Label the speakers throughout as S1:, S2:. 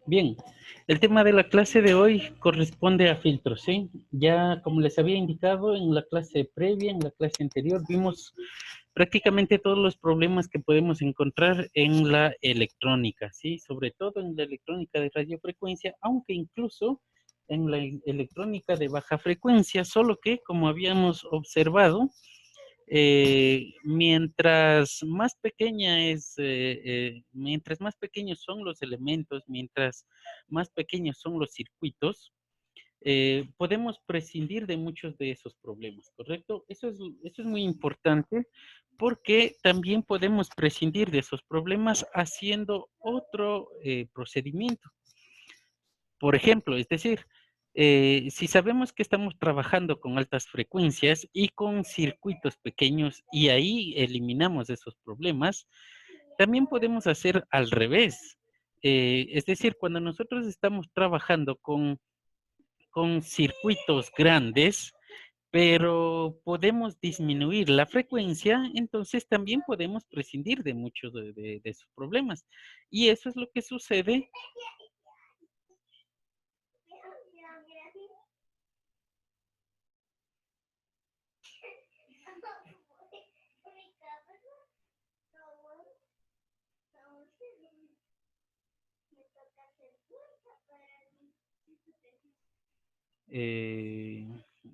S1: Bien, el tema de la clase de hoy corresponde a filtros, ¿sí? Ya como les había indicado en la clase previa, en la clase anterior, vimos prácticamente todos los problemas que podemos encontrar en la electrónica, ¿sí? Sobre todo en la electrónica de radiofrecuencia, aunque incluso en la electrónica de baja frecuencia, solo que, como habíamos observado, mientras más pequeños son los elementos, mientras más pequeños son los circuitos, podemos prescindir de muchos de esos problemas, ¿correcto? Eso es muy importante porque también podemos prescindir de esos problemas haciendo otro procedimiento. Por ejemplo, es decir, si sabemos que estamos trabajando con altas frecuencias y con circuitos pequeños y ahí eliminamos esos problemas, también podemos hacer al revés. Es decir, cuando nosotros estamos trabajando con circuitos grandes, pero podemos disminuir la frecuencia, entonces también podemos prescindir de muchos de esos problemas. Y eso es lo que sucede.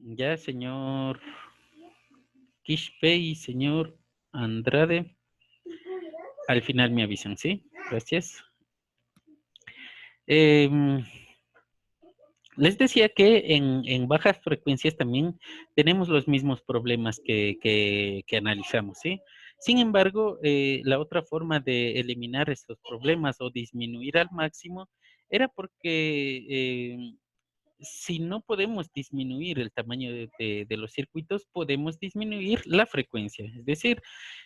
S1: Ya, señor Quispe y señor Andrade, al final me avisan, ¿sí? Gracias. Em, Les decía que en bajas frecuencias también tenemos los mismos problemas que analizamos, ¿sí? Sin embargo, la otra forma de eliminar esos problemas o disminuir al máximo era porque si no podemos disminuir el tamaño de los circuitos, podemos disminuir la frecuencia. Es decir,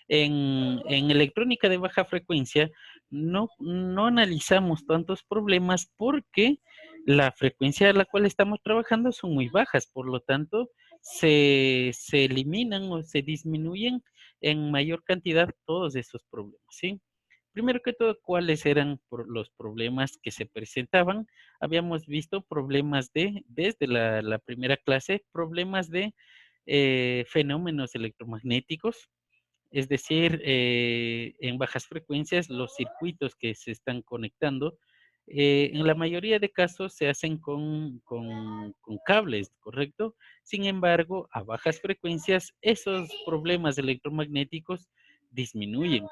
S1: en electrónica de baja frecuencia no analizamos tantos problemas porque la frecuencia a la cual estamos trabajando son muy bajas, por lo tanto, se eliminan o se disminuyen en mayor cantidad todos esos problemas, ¿sí? Primero que todo, ¿cuáles eran los problemas que se presentaban? Habíamos visto problemas desde la primera clase, problemas de fenómenos electromagnéticos, es decir, en bajas frecuencias los circuitos que se están conectando, en la mayoría de casos se hacen con cables, ¿correcto? Sin embargo, a bajas frecuencias esos problemas electromagnéticos disminuyen.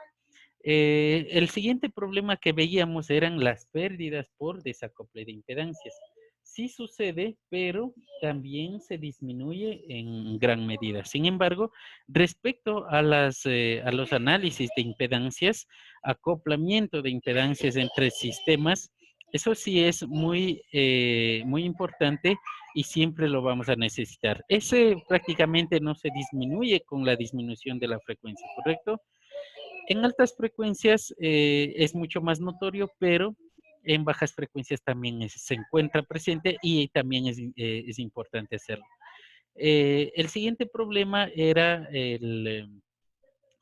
S1: El siguiente problema que veíamos eran las pérdidas por desacople de impedancias. Sí sucede, pero también se disminuye en gran medida. Sin embargo, respecto a los análisis de impedancias, acoplamiento de impedancias entre sistemas, eso sí es muy importante y siempre lo vamos a necesitar. Ese prácticamente no se disminuye con la disminución de la frecuencia, ¿correcto? En altas frecuencias es mucho más notorio, pero en bajas frecuencias también se encuentra presente y también es importante hacerlo. El siguiente problema era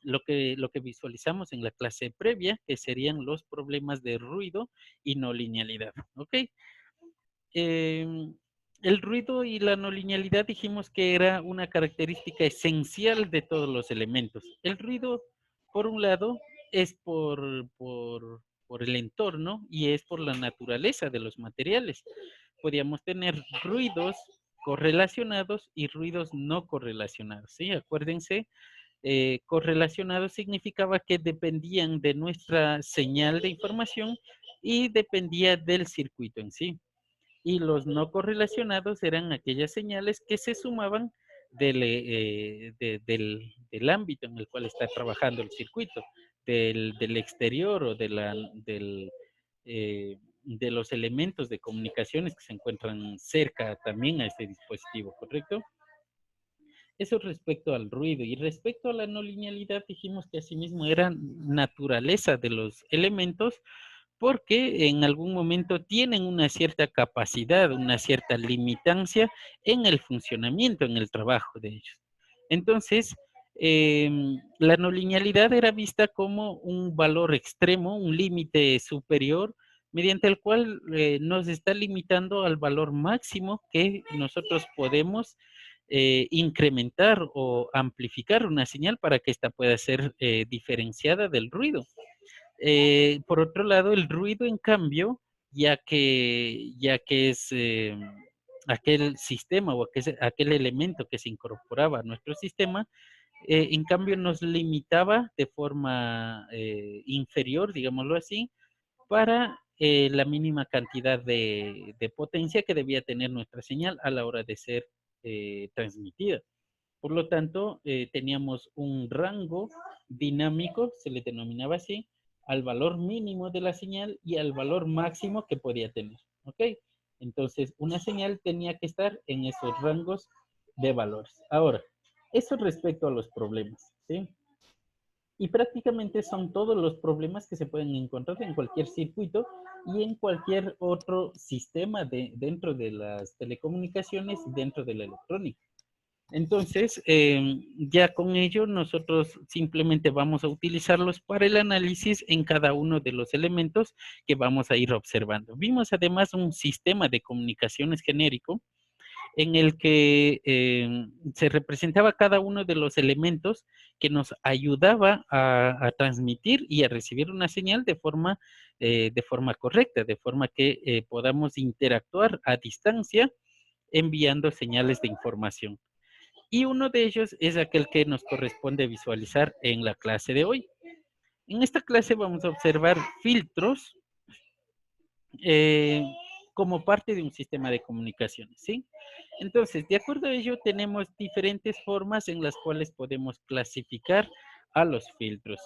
S1: lo que visualizamos en la clase previa, que serían los problemas de ruido y no linealidad. ¿Ok? El ruido y la no linealidad dijimos que era una característica esencial de todos los elementos. El ruido, por un lado, es por el entorno y es por la naturaleza de los materiales. Podíamos tener ruidos correlacionados y ruidos no correlacionados. ¿Sí? Acuérdense, correlacionados significaba que dependían de nuestra señal de información y dependía del circuito en sí, y los no correlacionados eran aquellas señales que se sumaban del ámbito en el cual está trabajando el circuito, del exterior o de los elementos de comunicaciones que se encuentran cerca también a este dispositivo, ¿correcto? Eso respecto al ruido. Y respecto a la no linealidad, dijimos que asimismo era naturaleza de los elementos porque en algún momento tienen una cierta capacidad, una cierta limitancia en el funcionamiento, en el trabajo de ellos. Entonces, la no linealidad era vista como un valor extremo, un límite superior mediante el cual nos está limitando al valor máximo que nosotros podemos incrementar o amplificar una señal para que ésta pueda ser diferenciada del ruido. Por otro lado, el ruido, en cambio, ya que es aquel sistema o aquel elemento que se incorporaba a nuestro sistema, en cambio nos limitaba de forma inferior, digámoslo así, para la mínima cantidad de potencia que debía tener nuestra señal a la hora de ser transmitida. Por lo tanto, teníamos un rango dinámico, se le denominaba así, al valor mínimo de la señal y al valor máximo que podía tener. ¿Ok? Entonces, una señal tenía que estar en esos rangos de valores. Ahora, eso respecto a los problemas. ¿Sí? Y prácticamente son todos los problemas que se pueden encontrar en cualquier circuito y en cualquier otro sistema dentro de las telecomunicaciones y dentro de la electrónica. Entonces, ya con ello nosotros simplemente vamos a utilizarlos para el análisis en cada uno de los elementos que vamos a ir observando. Vimos además un sistema de comunicaciones genérico en el que se representaba cada uno de los elementos que nos ayudaba a transmitir y a recibir una señal de forma correcta, de forma que podamos interactuar a distancia enviando señales de información. Y uno de ellos es aquel que nos corresponde visualizar en la clase de hoy. En esta clase vamos a observar filtros eh, como parte de un sistema de comunicaciones, ¿sí? Entonces, de acuerdo a ello, tenemos diferentes formas en las cuales podemos clasificar a los filtros.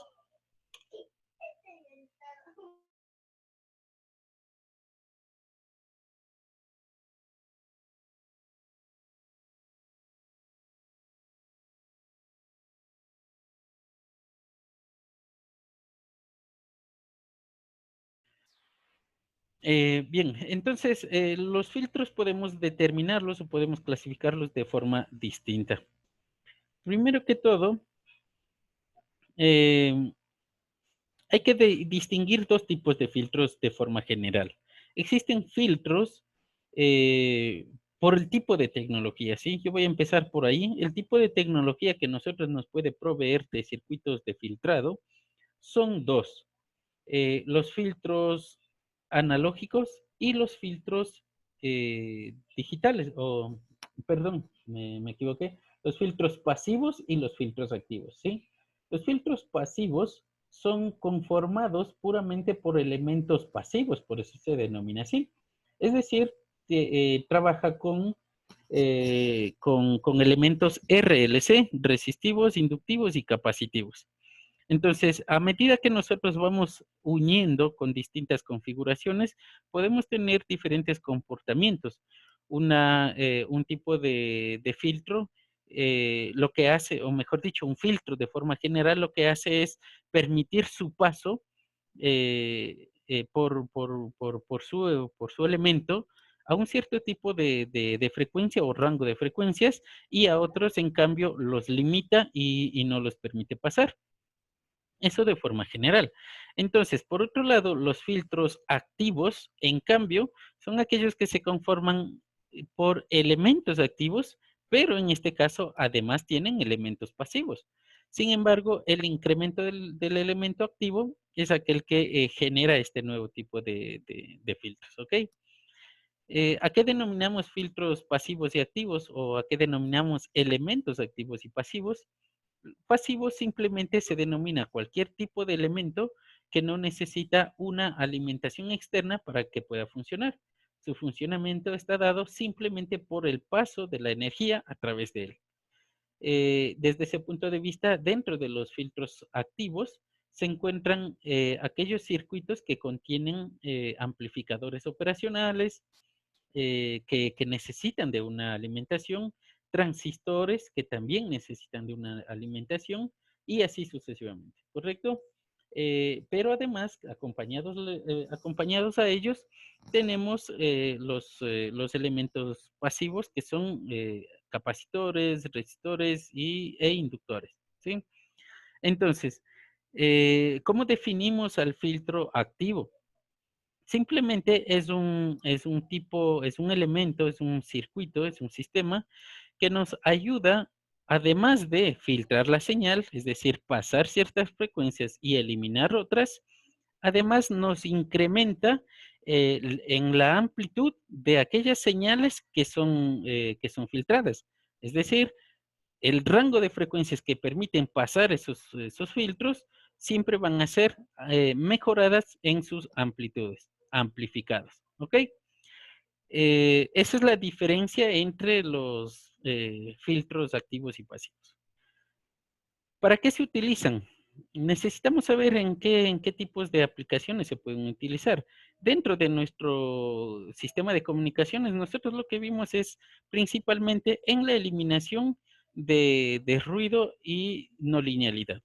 S1: Bien, entonces los filtros podemos determinarlos o podemos clasificarlos de forma distinta. Primero que todo, eh, hay que distinguir dos tipos de filtros de forma general. Existen filtros por el tipo de tecnología, ¿sí? Yo voy a empezar por ahí. El tipo de tecnología que nosotros nos puede proveer de circuitos de filtrado son dos. Los filtros analógicos y los filtros digitales, o perdón, me equivoqué, los filtros pasivos y los filtros activos, ¿sí? Los filtros pasivos son conformados puramente por elementos pasivos, por eso se denomina así. Es decir, que trabaja con elementos RLC, resistivos, inductivos y capacitivos. Entonces, a medida que nosotros vamos uniendo con distintas configuraciones, podemos tener diferentes comportamientos. Un tipo de filtro, lo que hace, o mejor dicho, un filtro de forma general, lo que hace es permitir su paso por su elemento a un cierto tipo de frecuencia o rango de frecuencias y a otros, en cambio, los limita y no los permite pasar. Eso de forma general. Entonces, por otro lado, los filtros activos, en cambio, son aquellos que se conforman por elementos activos, pero en este caso además tienen elementos pasivos. Sin embargo, el incremento del elemento activo es aquel que genera este nuevo tipo de filtros, ¿ok? ¿A qué denominamos filtros pasivos y activos o a qué denominamos elementos activos y pasivos? Pasivo simplemente se denomina cualquier tipo de elemento que no necesita una alimentación externa para que pueda funcionar. Su funcionamiento está dado simplemente por el paso de la energía a través de él. Desde ese punto de vista, dentro de los filtros activos se encuentran aquellos circuitos que contienen amplificadores operacionales, que necesitan de una alimentación, transistores que también necesitan de una alimentación y así sucesivamente, ¿correcto? Pero además, acompañados a ellos, tenemos los elementos pasivos que son capacitores, resistores e inductores, ¿sí? Entonces, ¿cómo definimos al filtro activo? Simplemente es un tipo, es un elemento, es un circuito, es un sistema que nos ayuda, además de filtrar la señal, es decir, pasar ciertas frecuencias y eliminar otras, además nos incrementa en la amplitud de aquellas señales que son filtradas. Es decir, el rango de frecuencias que permiten pasar esos filtros siempre van a ser mejoradas en sus amplitudes, amplificadas. ¿Ok? Esa es la diferencia entre los filtros activos y pasivos. ¿Para qué se utilizan? Necesitamos saber en qué tipos de aplicaciones se pueden utilizar. Dentro de nuestro sistema de comunicaciones, nosotros lo que vimos es principalmente en la eliminación de ruido y no linealidad.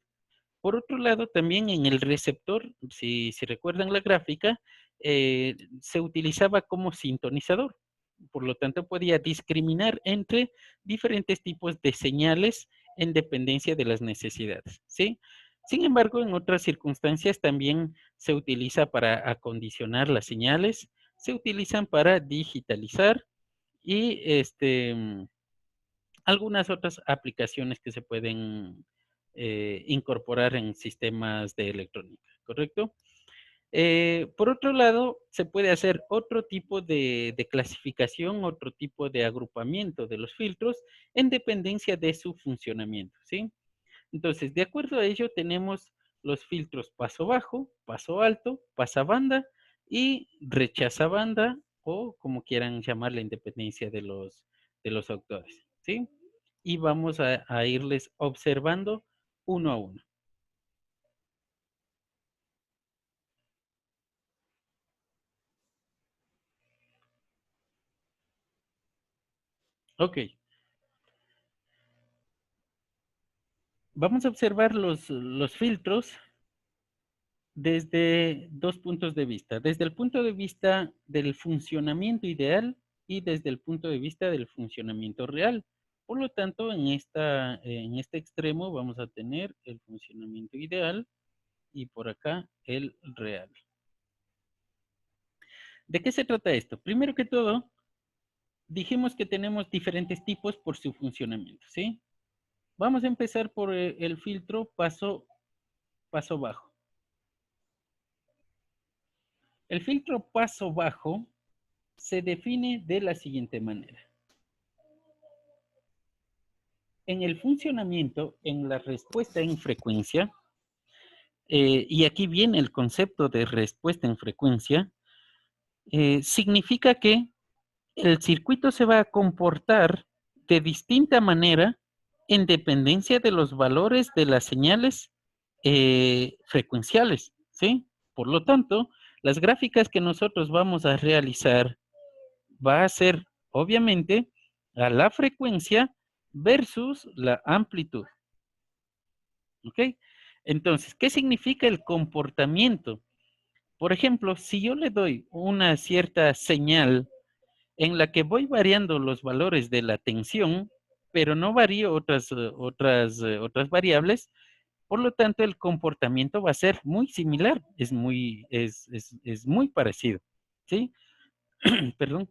S1: Por otro lado, también en el receptor, si recuerdan la gráfica, se utilizaba como sintonizador. Por lo tanto, podía discriminar entre diferentes tipos de señales en dependencia de las necesidades, ¿sí? Sin embargo, en otras circunstancias también se utiliza para acondicionar las señales, se utilizan para digitalizar y algunas otras aplicaciones que se pueden incorporar en sistemas de electrónica, ¿correcto? Por otro lado, se puede hacer otro tipo de clasificación, otro tipo de agrupamiento de los filtros en dependencia de su funcionamiento, ¿sí? Entonces, de acuerdo a ello, tenemos los filtros paso bajo, paso alto, pasabanda y rechazabanda, o como quieran llamar la independencia de los autores, ¿sí? Y vamos a irles observando uno a uno. Ok, vamos a observar los filtros desde dos puntos de vista. Desde el punto de vista del funcionamiento ideal y desde el punto de vista del funcionamiento real. Por lo tanto, en este extremo vamos a tener el funcionamiento ideal y por acá el real. ¿De qué se trata esto? Primero que todo, dijimos que tenemos diferentes tipos por su funcionamiento, ¿sí? Vamos a empezar por el filtro paso bajo. El filtro paso bajo se define de la siguiente manera. En el funcionamiento, en la respuesta en frecuencia, y aquí viene el concepto de respuesta en frecuencia, significa que el circuito se va a comportar de distinta manera en dependencia de los valores de las señales frecuenciales, ¿sí? Por lo tanto, las gráficas que nosotros vamos a realizar va a ser, obviamente, a la frecuencia versus la amplitud, ¿ok? Entonces, ¿qué significa el comportamiento? Por ejemplo, si yo le doy una cierta señal en la que voy variando los valores de la tensión, pero no varío otras variables, por lo tanto el comportamiento va a ser muy similar, es muy parecido, ¿sí? Perdón.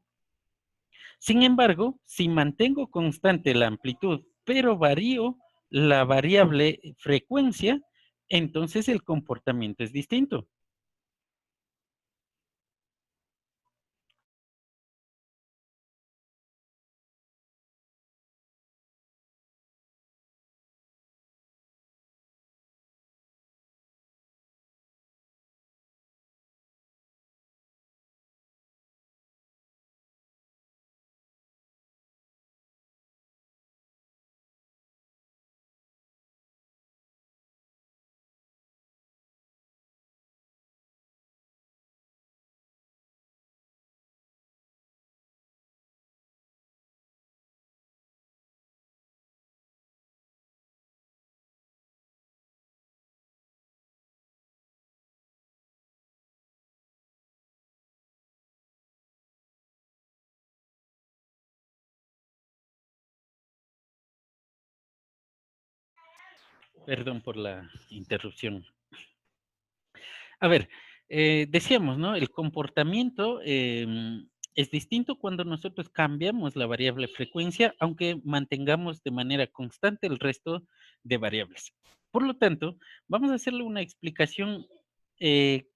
S1: Sin embargo, si mantengo constante la amplitud, pero varío la variable frecuencia, entonces el comportamiento es distinto. Perdón por la interrupción. A ver, Decíamos, ¿no? El comportamiento es distinto cuando nosotros cambiamos la variable frecuencia, aunque mantengamos de manera constante el resto de variables. Por lo tanto, vamos a hacerle una explicación eh,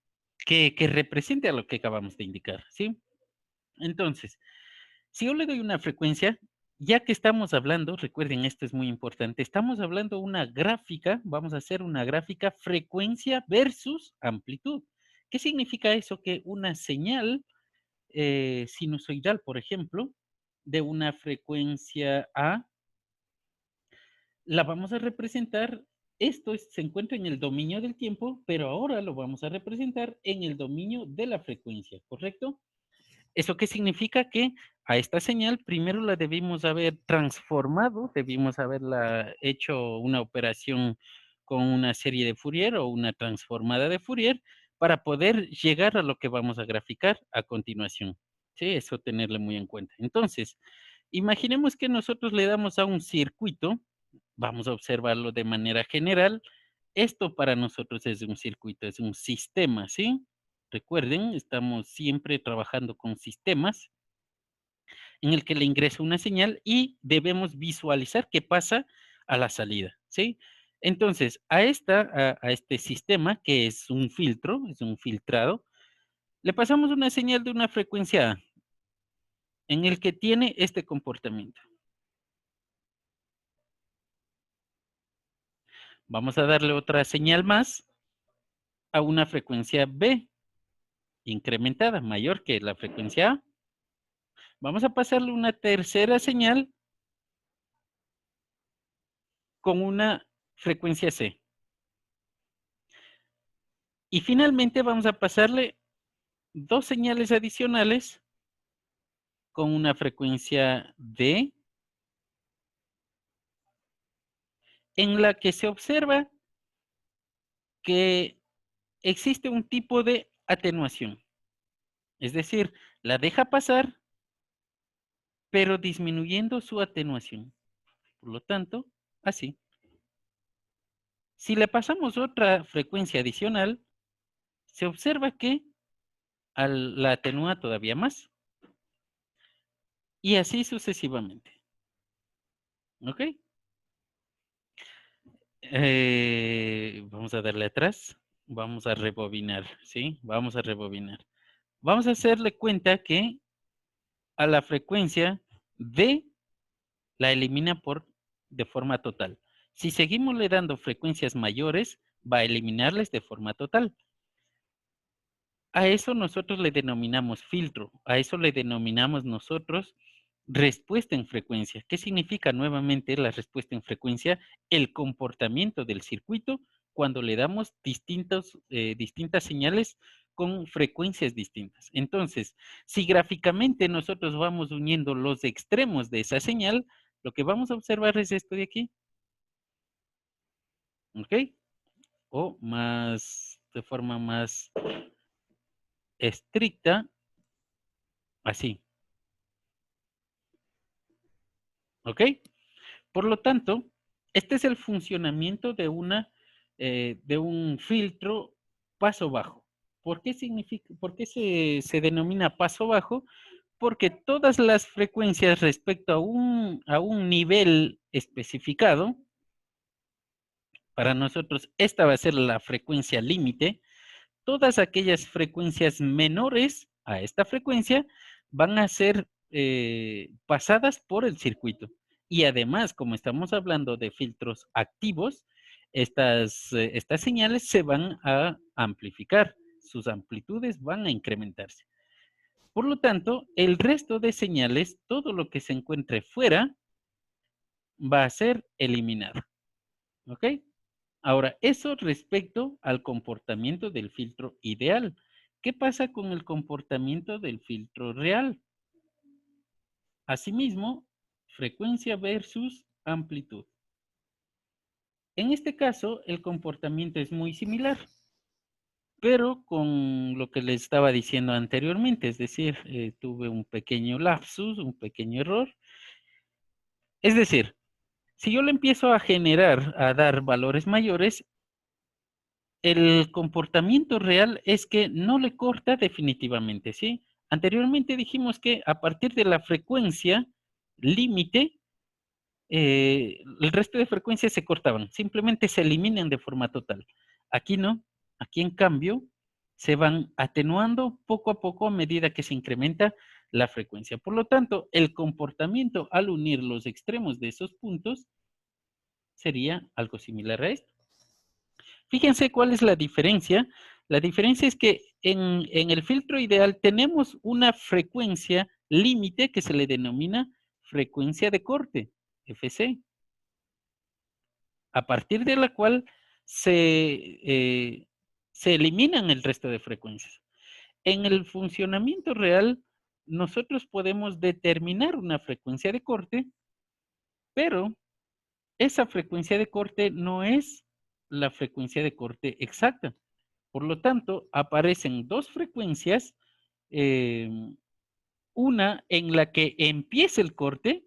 S1: que represente a lo que acabamos de indicar, ¿sí? Entonces, si yo le doy una frecuencia, ya que estamos hablando, recuerden, esto es muy importante, estamos hablando de una gráfica, vamos a hacer una gráfica frecuencia versus amplitud. ¿Qué significa eso? Que una señal sinusoidal, por ejemplo, de una frecuencia A, la vamos a representar, se encuentra en el dominio del tiempo, pero ahora lo vamos a representar en el dominio de la frecuencia, ¿correcto? ¿Eso qué significa? Que a esta señal primero la debimos haber transformado, debimos haberla hecho una operación con una serie de Fourier o una transformada de Fourier para poder llegar a lo que vamos a graficar a continuación. Sí, eso tenerle muy en cuenta. Entonces, imaginemos que nosotros le damos a un circuito, vamos a observarlo de manera general. Esto para nosotros es un circuito, es un sistema, ¿sí? Recuerden, estamos siempre trabajando con sistemas en el que le ingresa una señal y debemos visualizar qué pasa a la salida, ¿sí? Entonces, a este sistema, que es un filtro, es un filtrado, le pasamos una señal de una frecuencia A, en el que tiene este comportamiento. Vamos a darle otra señal más a una frecuencia B, incrementada, mayor que la frecuencia A. Vamos a pasarle una tercera señal con una frecuencia C. Y finalmente vamos a pasarle dos señales adicionales con una frecuencia D, en la que se observa que existe un tipo de atenuación. Es decir, la deja pasar, pero disminuyendo su atenuación. Por lo tanto, así. Si le pasamos otra frecuencia adicional, se observa que la atenúa todavía más. Y así sucesivamente. ¿Ok? Vamos a darle atrás. Vamos a rebobinar, ¿sí? Vamos a rebobinar. Vamos a hacerle cuenta que a la frecuencia D la elimina de forma total. Si seguimos le dando frecuencias mayores, va a eliminarles de forma total. A eso nosotros le denominamos filtro, a eso le denominamos nosotros respuesta en frecuencia. ¿Qué significa nuevamente la respuesta en frecuencia? El comportamiento del circuito cuando le damos distintas señales con frecuencias distintas. Entonces, si gráficamente nosotros vamos uniendo los extremos de esa señal, lo que vamos a observar es esto de aquí. ¿Ok? O de forma más estricta, así. ¿Ok? Por lo tanto, este es el funcionamiento de un filtro paso bajo. ¿Por qué se denomina paso bajo? Porque todas las frecuencias respecto a un nivel especificado, para nosotros esta va a ser la frecuencia límite, todas aquellas frecuencias menores a esta frecuencia van a ser pasadas por el circuito. Y además, como estamos hablando de filtros activos, estas señales se van a amplificar, sus amplitudes van a incrementarse. Por lo tanto, el resto de señales, todo lo que se encuentre fuera, va a ser eliminado. ¿Ok? Ahora, eso respecto al comportamiento del filtro ideal. ¿Qué pasa con el comportamiento del filtro real? Asimismo, frecuencia versus amplitud. En este caso, el comportamiento es muy similar, pero con lo que les estaba diciendo anteriormente, es decir, tuve un pequeño lapsus, un pequeño error. Es decir, si yo le empiezo a generar, a dar valores mayores, el comportamiento real es que no le corta definitivamente, ¿sí? Anteriormente dijimos que a partir de la frecuencia límite, el resto de frecuencias se cortaban, simplemente se eliminan de forma total. Aquí no, aquí en cambio se van atenuando poco a poco a medida que se incrementa la frecuencia. Por lo tanto, el comportamiento al unir los extremos de esos puntos sería algo similar a esto. Fíjense cuál es la diferencia. La diferencia es que en el filtro ideal tenemos una frecuencia límite que se le denomina frecuencia de corte, FC, a partir de la cual se eliminan el resto de frecuencias. En el funcionamiento real, nosotros podemos determinar una frecuencia de corte, pero esa frecuencia de corte no es la frecuencia de corte exacta. Por lo tanto, aparecen dos frecuencias, eh, una en la que empieza el corte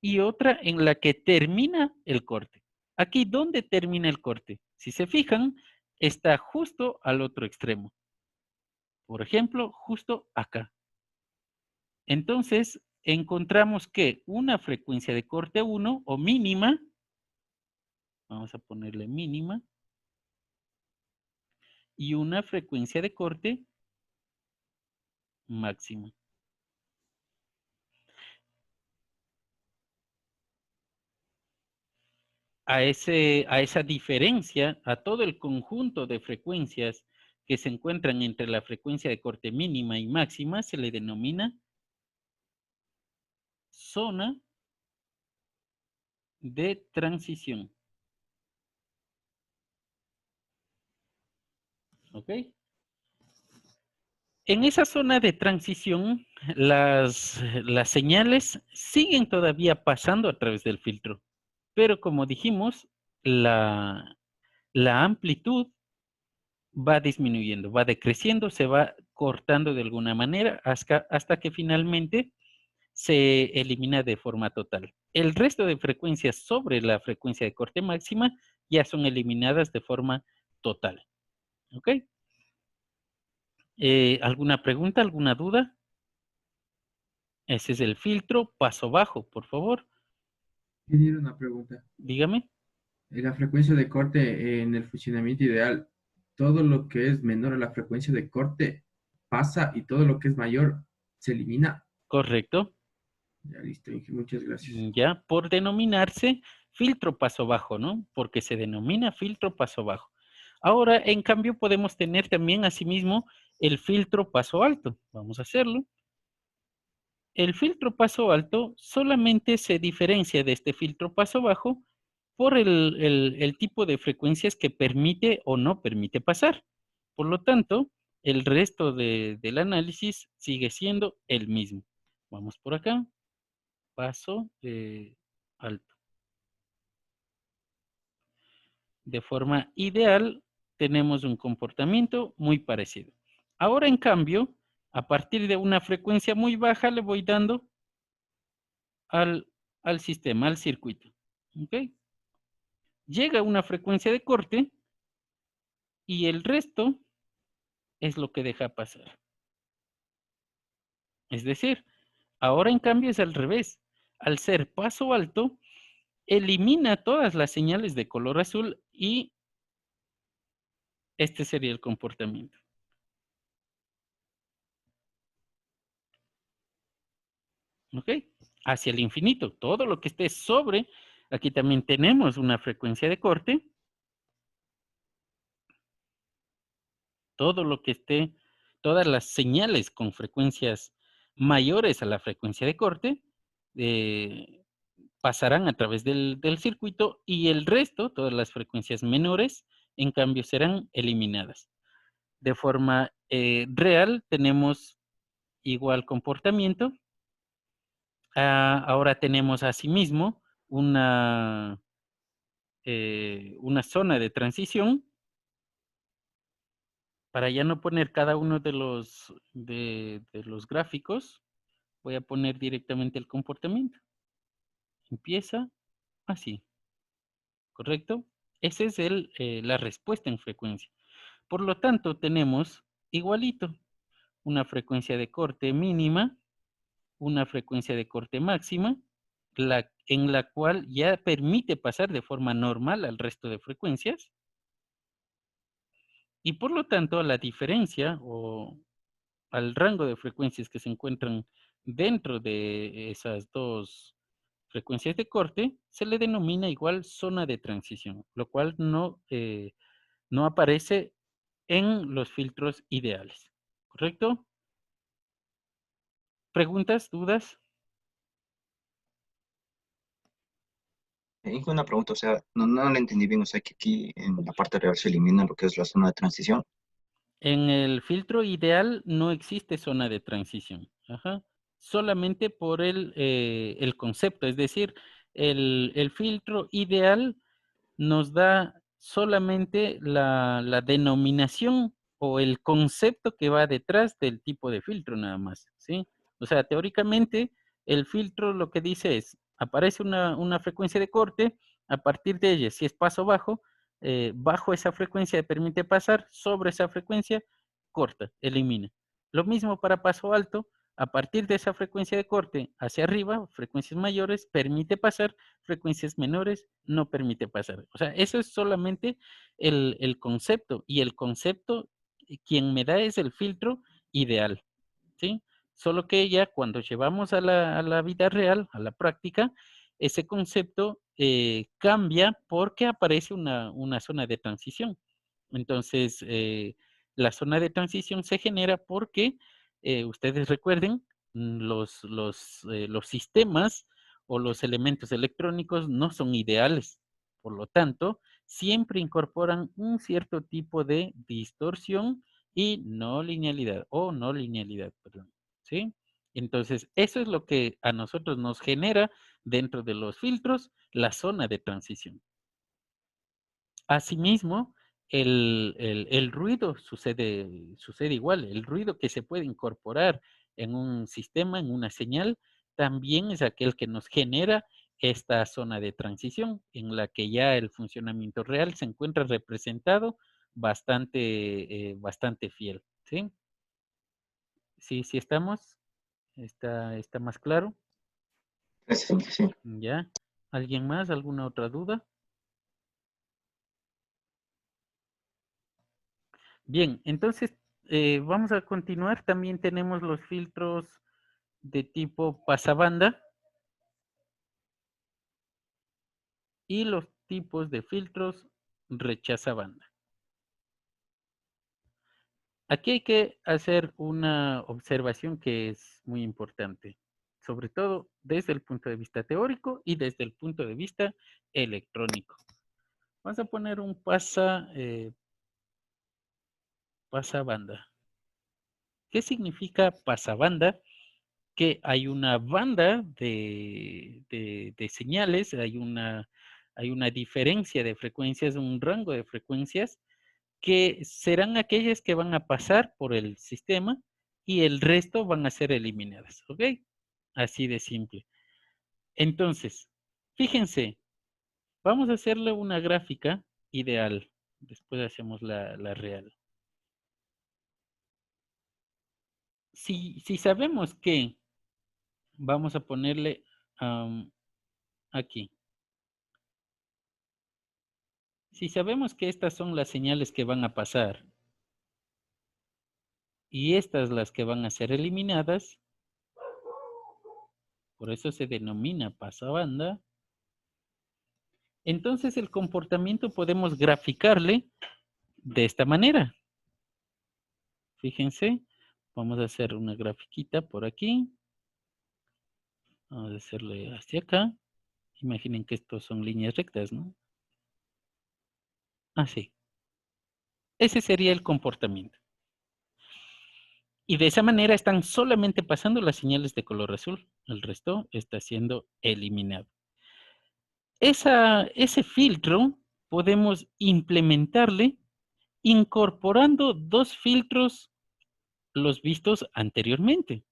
S1: y otra en la que termina el corte. Aquí, ¿dónde termina el corte? Si se fijan, está justo al otro extremo. Por ejemplo, justo acá. Entonces, encontramos que una frecuencia de corte 1 o mínima, vamos a ponerle mínima, y una frecuencia de corte máxima. A esa diferencia, a todo el conjunto de frecuencias que se encuentran entre la frecuencia de corte mínima y máxima, se le denomina zona de transición. ¿Ok? En esa zona de transición, las señales siguen todavía pasando a través del filtro, pero como dijimos, la amplitud va disminuyendo, va decreciendo, se va cortando de alguna manera hasta que finalmente se elimina de forma total. El resto de frecuencias sobre la frecuencia de corte máxima ya son eliminadas de forma total. ¿Ok? ¿Alguna pregunta, alguna duda? Ese es el filtro paso bajo, por favor.
S2: Tiene una pregunta.
S1: Dígame.
S2: La frecuencia de corte en el funcionamiento ideal, todo lo que es menor a la frecuencia de corte pasa y todo lo que es mayor se elimina.
S1: Correcto.
S2: Ya listo, Inge, muchas gracias.
S1: Ya, por denominarse filtro paso bajo, ¿no? Porque se denomina filtro paso bajo. Ahora, en cambio, podemos tener también asimismo el filtro paso alto. Vamos a hacerlo. El filtro paso alto solamente se diferencia de este filtro paso bajo por el tipo de frecuencias que permite o no permite pasar. Por lo tanto, el resto del análisis sigue siendo el mismo. Vamos por acá. Paso alto. De forma ideal, tenemos un comportamiento muy parecido. Ahora, en cambio, a partir de una frecuencia muy baja, le voy dando al, al sistema, al circuito. ¿Ok? Llega una frecuencia de corte y el resto es lo que deja pasar. Es decir, ahora en cambio es al revés. Al ser paso alto, elimina todas las señales de color azul y este sería el comportamiento. ¿Ok? Hacia el infinito. Todo lo que esté sobre, aquí también tenemos una frecuencia de corte. Todo lo que esté, todas las señales con frecuencias mayores a la frecuencia de corte, eh, pasarán a través del circuito y el resto, todas las frecuencias menores, en cambio serán eliminadas. De forma real tenemos igual comportamiento. Ahora tenemos asimismo una zona de transición para ya no poner cada uno de los gráficos. Voy a poner directamente el comportamiento. Empieza así, ¿correcto? Esa es la respuesta en frecuencia. Por lo tanto, tenemos igualito una frecuencia de corte mínima, una frecuencia de corte máxima, en la cual ya permite pasar de forma normal al resto de frecuencias. Y por lo tanto, la diferencia o al rango de frecuencias que se encuentran dentro de esas dos frecuencias de corte, se le denomina igual zona de transición, lo cual no aparece en los filtros ideales. ¿Correcto? ¿Preguntas, dudas?
S3: Hice una pregunta, o sea, no la entendí bien, o sea, que aquí en la parte real se elimina lo que es la zona de transición.
S1: En el filtro ideal no existe zona de transición. Ajá. Solamente por el concepto, es decir, el filtro ideal nos da solamente la denominación o el concepto que va detrás del tipo de filtro nada más, ¿sí? O sea, teóricamente el filtro lo que dice es, aparece una frecuencia de corte, a partir de ella, si es paso bajo, bajo esa frecuencia permite pasar, sobre esa frecuencia corta, elimina. Lo mismo para paso alto, a partir de esa frecuencia de corte hacia arriba, frecuencias mayores, permite pasar, frecuencias menores no permite pasar. O sea, eso es solamente el concepto. Y el concepto, quien me da es el filtro ideal, ¿sí? Solo que ya cuando llevamos a la vida real, a la práctica, ese concepto cambia porque aparece una zona de transición. Entonces, la zona de transición se genera porque, ustedes recuerden, los sistemas o los elementos electrónicos no son ideales. Por lo tanto, siempre incorporan un cierto tipo de distorsión y no linealidad, o no linealidad, perdón. ¿Sí? Entonces, eso es lo que a nosotros nos genera dentro de los filtros la zona de transición. Asimismo, el ruido sucede igual. El ruido que se puede incorporar en un sistema, en una señal, también es aquel que nos genera esta zona de transición en la que ya el funcionamiento real se encuentra representado bastante fiel. ¿Sí? Sí estamos. ¿Está más claro?
S3: Sí, sí.
S1: ¿Ya? ¿Alguien más? ¿Alguna otra duda? Bien, entonces vamos a continuar. También tenemos los filtros de tipo pasabanda y los tipos de filtros rechazabanda. Aquí hay que hacer una observación que es muy importante, sobre todo desde el punto de vista teórico y desde el punto de vista electrónico. Vamos a poner un pasabanda. ¿Qué significa pasabanda? Que hay una banda de señales, hay una diferencia de frecuencias, un rango de frecuencias que serán aquellas que van a pasar por el sistema y el resto van a ser eliminadas, ¿ok? Así de simple. Entonces, fíjense, vamos a hacerle una gráfica ideal, después hacemos la real. Si sabemos que, vamos a ponerle aquí. Si sabemos que estas son las señales que van a pasar y estas las que van a ser eliminadas, por eso se denomina pasabanda, entonces el comportamiento podemos graficarle de esta manera. Fíjense, vamos a hacer una grafiquita por aquí. Vamos a hacerle hacia acá. Imaginen que estos son líneas rectas, ¿no? Así. Ese sería el comportamiento. Y de esa manera están solamente pasando las señales de color azul. El resto está siendo eliminado. Ese filtro podemos implementarle incorporando dos filtros los vistos anteriormente.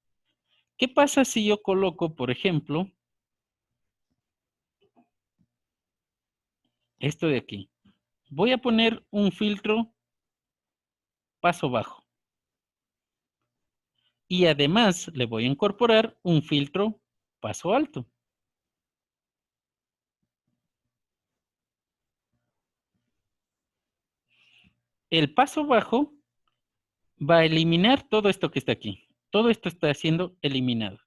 S1: ¿Qué pasa si yo coloco, por ejemplo, esto de aquí? Voy a poner un filtro paso bajo. Y además le voy a incorporar un filtro paso alto. El paso bajo va a eliminar todo esto que está aquí. Todo esto está siendo eliminado.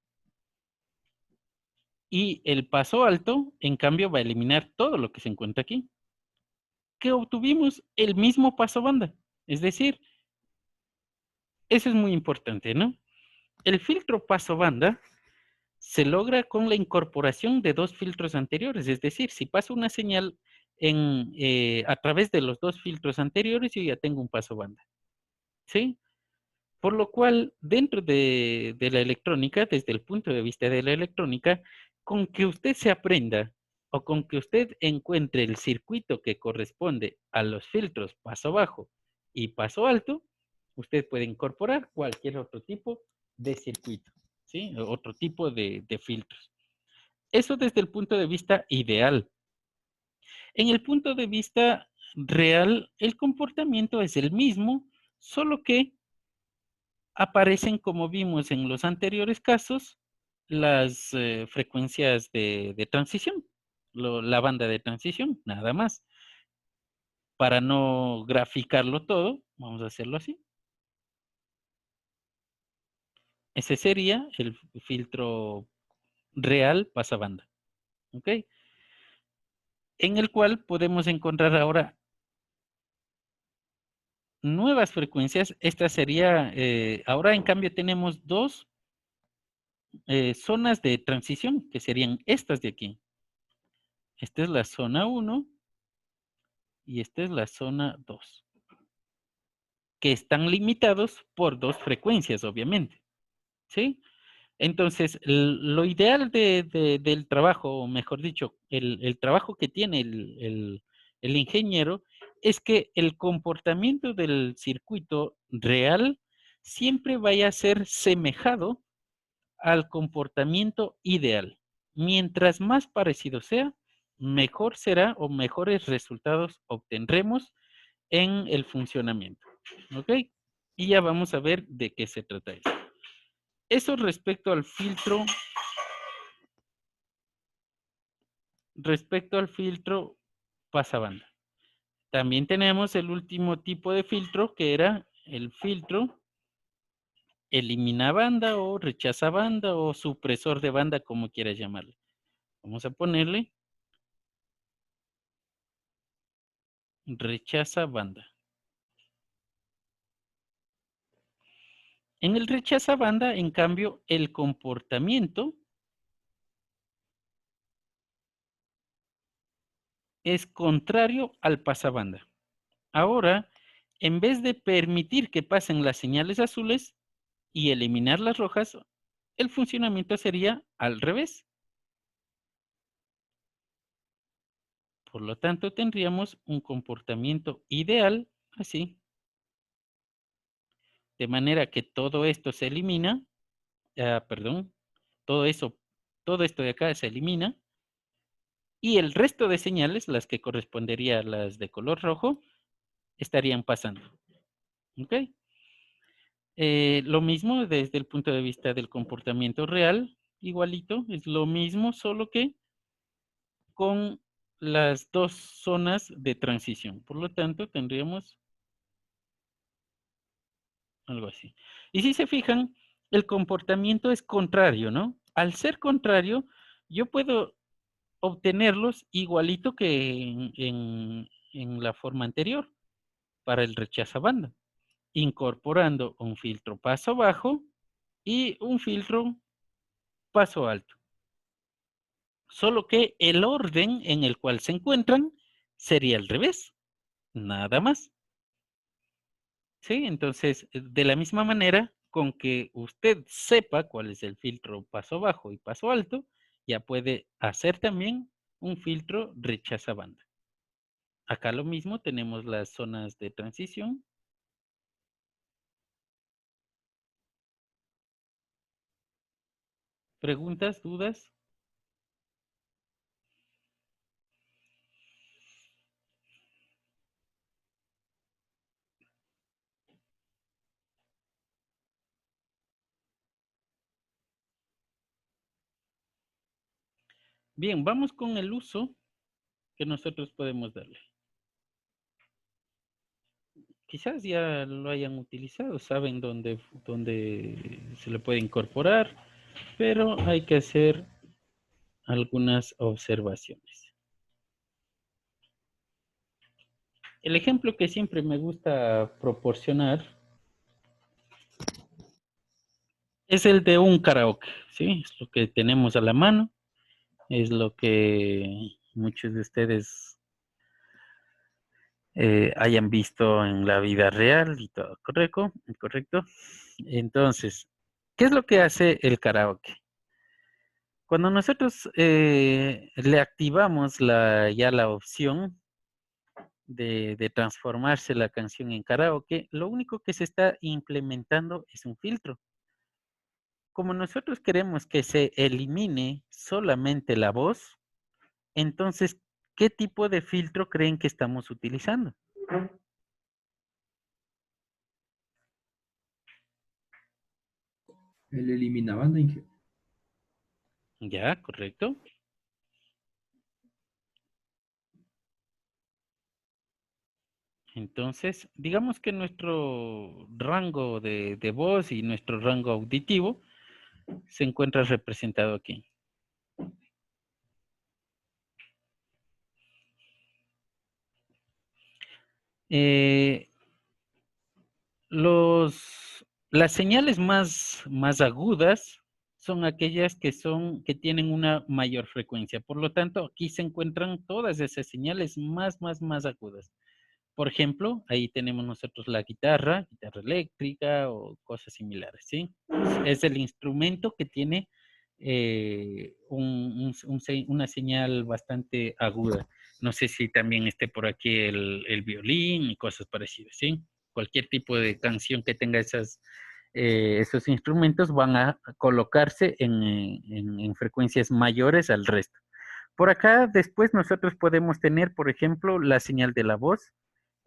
S1: Y el paso alto, en cambio, va a eliminar todo lo que se encuentra aquí. Que obtuvimos el mismo paso banda. Es decir, eso es muy importante, ¿no? El filtro paso banda se logra con la incorporación de dos filtros anteriores. Es decir, si paso una señal a través de los dos filtros anteriores, yo ya tengo un paso banda. ¿Sí? Por lo cual, dentro de la electrónica, desde el punto de vista de la electrónica, con que usted se aprenda o con que usted encuentre el circuito que corresponde a los filtros paso bajo y paso alto, usted puede incorporar cualquier otro tipo de circuito, ¿sí? Otro tipo de filtros. Eso desde el punto de vista ideal. En el punto de vista real, el comportamiento es el mismo, solo que aparecen, como vimos en los anteriores casos, las frecuencias de transición, la banda de transición, nada más. Para no graficarlo todo, vamos a hacerlo así. Ese sería el filtro real pasabanda. ¿Ok? En el cual podemos encontrar ahora nuevas frecuencias. Esta sería, ahora en cambio tenemos dos zonas de transición, que serían estas de aquí. Esta es la zona 1 y esta es la zona 2, que están limitados por dos frecuencias, obviamente. ¿Sí? Entonces, lo ideal del trabajo, o mejor dicho, el trabajo que tiene el ingeniero, es que el comportamiento del circuito real siempre vaya a ser semejado al comportamiento ideal. Mientras más parecido sea, mejor será o mejores resultados obtendremos en el funcionamiento. ¿Ok? Y ya vamos a ver de qué se trata eso. Eso respecto al filtro pasabanda. También tenemos el último tipo de filtro, que era el filtro elimina banda o rechaza banda o supresor de banda, como quieras llamarle. Vamos a ponerle rechaza banda. En el rechaza banda, en cambio, el comportamiento es contrario al pasabanda. Ahora, en vez de permitir que pasen las señales azules y eliminar las rojas, el funcionamiento sería al revés. Por lo tanto, tendríamos un comportamiento ideal así. De manera que todo esto se elimina, perdón, todo eso, todo esto de acá se elimina y el resto de señales, las que corresponderían a las de color rojo, estarían pasando. ¿Ok? Lo mismo desde el punto de vista del comportamiento real, igualito, es lo mismo, solo que con las dos zonas de transición. Por lo tanto, tendríamos algo así. Y si se fijan, el comportamiento es contrario, ¿no? Al ser contrario, yo puedo obtenerlos igualito que en la forma anterior para el rechaza banda, incorporando un filtro paso bajo y un filtro paso alto. Solo que el orden en el cual se encuentran sería al revés, nada más. ¿Sí? Entonces, de la misma manera, con que usted sepa cuál es el filtro paso bajo y paso alto, ya puede hacer también un filtro rechaza banda. Acá lo mismo, tenemos las zonas de transición. ¿Preguntas, dudas? Bien, vamos con el uso que nosotros podemos darle. Quizás ya lo hayan utilizado, saben dónde se le puede incorporar, pero hay que hacer algunas observaciones. El ejemplo que siempre me gusta proporcionar es el de un karaoke, ¿sí? Es lo que tenemos a la mano, es lo que muchos de ustedes hayan visto en la vida real y todo, ¿correcto? ¿Correcto? Entonces, ¿qué es lo que hace el karaoke? Cuando nosotros le activamos ya la opción de transformarse la canción en karaoke, lo único que se está implementando es un filtro. Como nosotros queremos que se elimine solamente la voz, entonces, ¿qué tipo de filtro creen que estamos utilizando?
S2: El eliminabanda,
S1: Ya, correcto. Entonces, digamos que nuestro rango de voz y nuestro rango auditivo se encuentra representado aquí. Eh, las señales más agudas son aquellas que tienen una mayor frecuencia. Por lo tanto, aquí se encuentran todas esas señales más agudas. Por ejemplo, ahí tenemos nosotros la guitarra eléctrica o cosas similares, ¿sí? Es el instrumento que tiene una señal bastante aguda. No sé si también esté por aquí el violín y cosas parecidas, ¿sí? Cualquier tipo de canción que tenga esos instrumentos van a colocarse en frecuencias mayores al resto. Por acá después nosotros podemos tener, por ejemplo, la señal de la voz.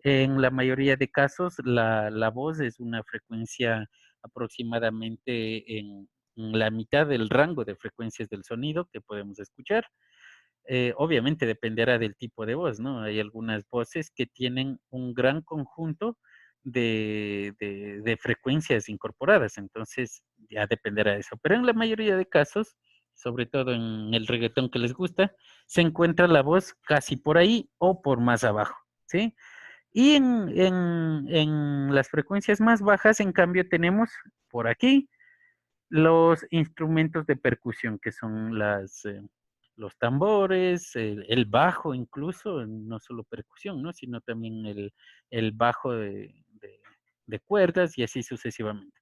S1: En la mayoría de casos, la voz es una frecuencia aproximadamente en la mitad del rango de frecuencias del sonido que podemos escuchar. Obviamente dependerá del tipo de voz, ¿no? Hay algunas voces que tienen un gran conjunto de frecuencias incorporadas, entonces ya dependerá de eso. Pero en la mayoría de casos, sobre todo en el reggaetón que les gusta, se encuentra la voz casi por ahí o por más abajo, ¿sí? Y en las frecuencias más bajas, en cambio, tenemos por aquí los instrumentos de percusión, que son los tambores, el bajo incluso, no solo percusión, ¿no? Sino también el bajo de cuerdas y así sucesivamente.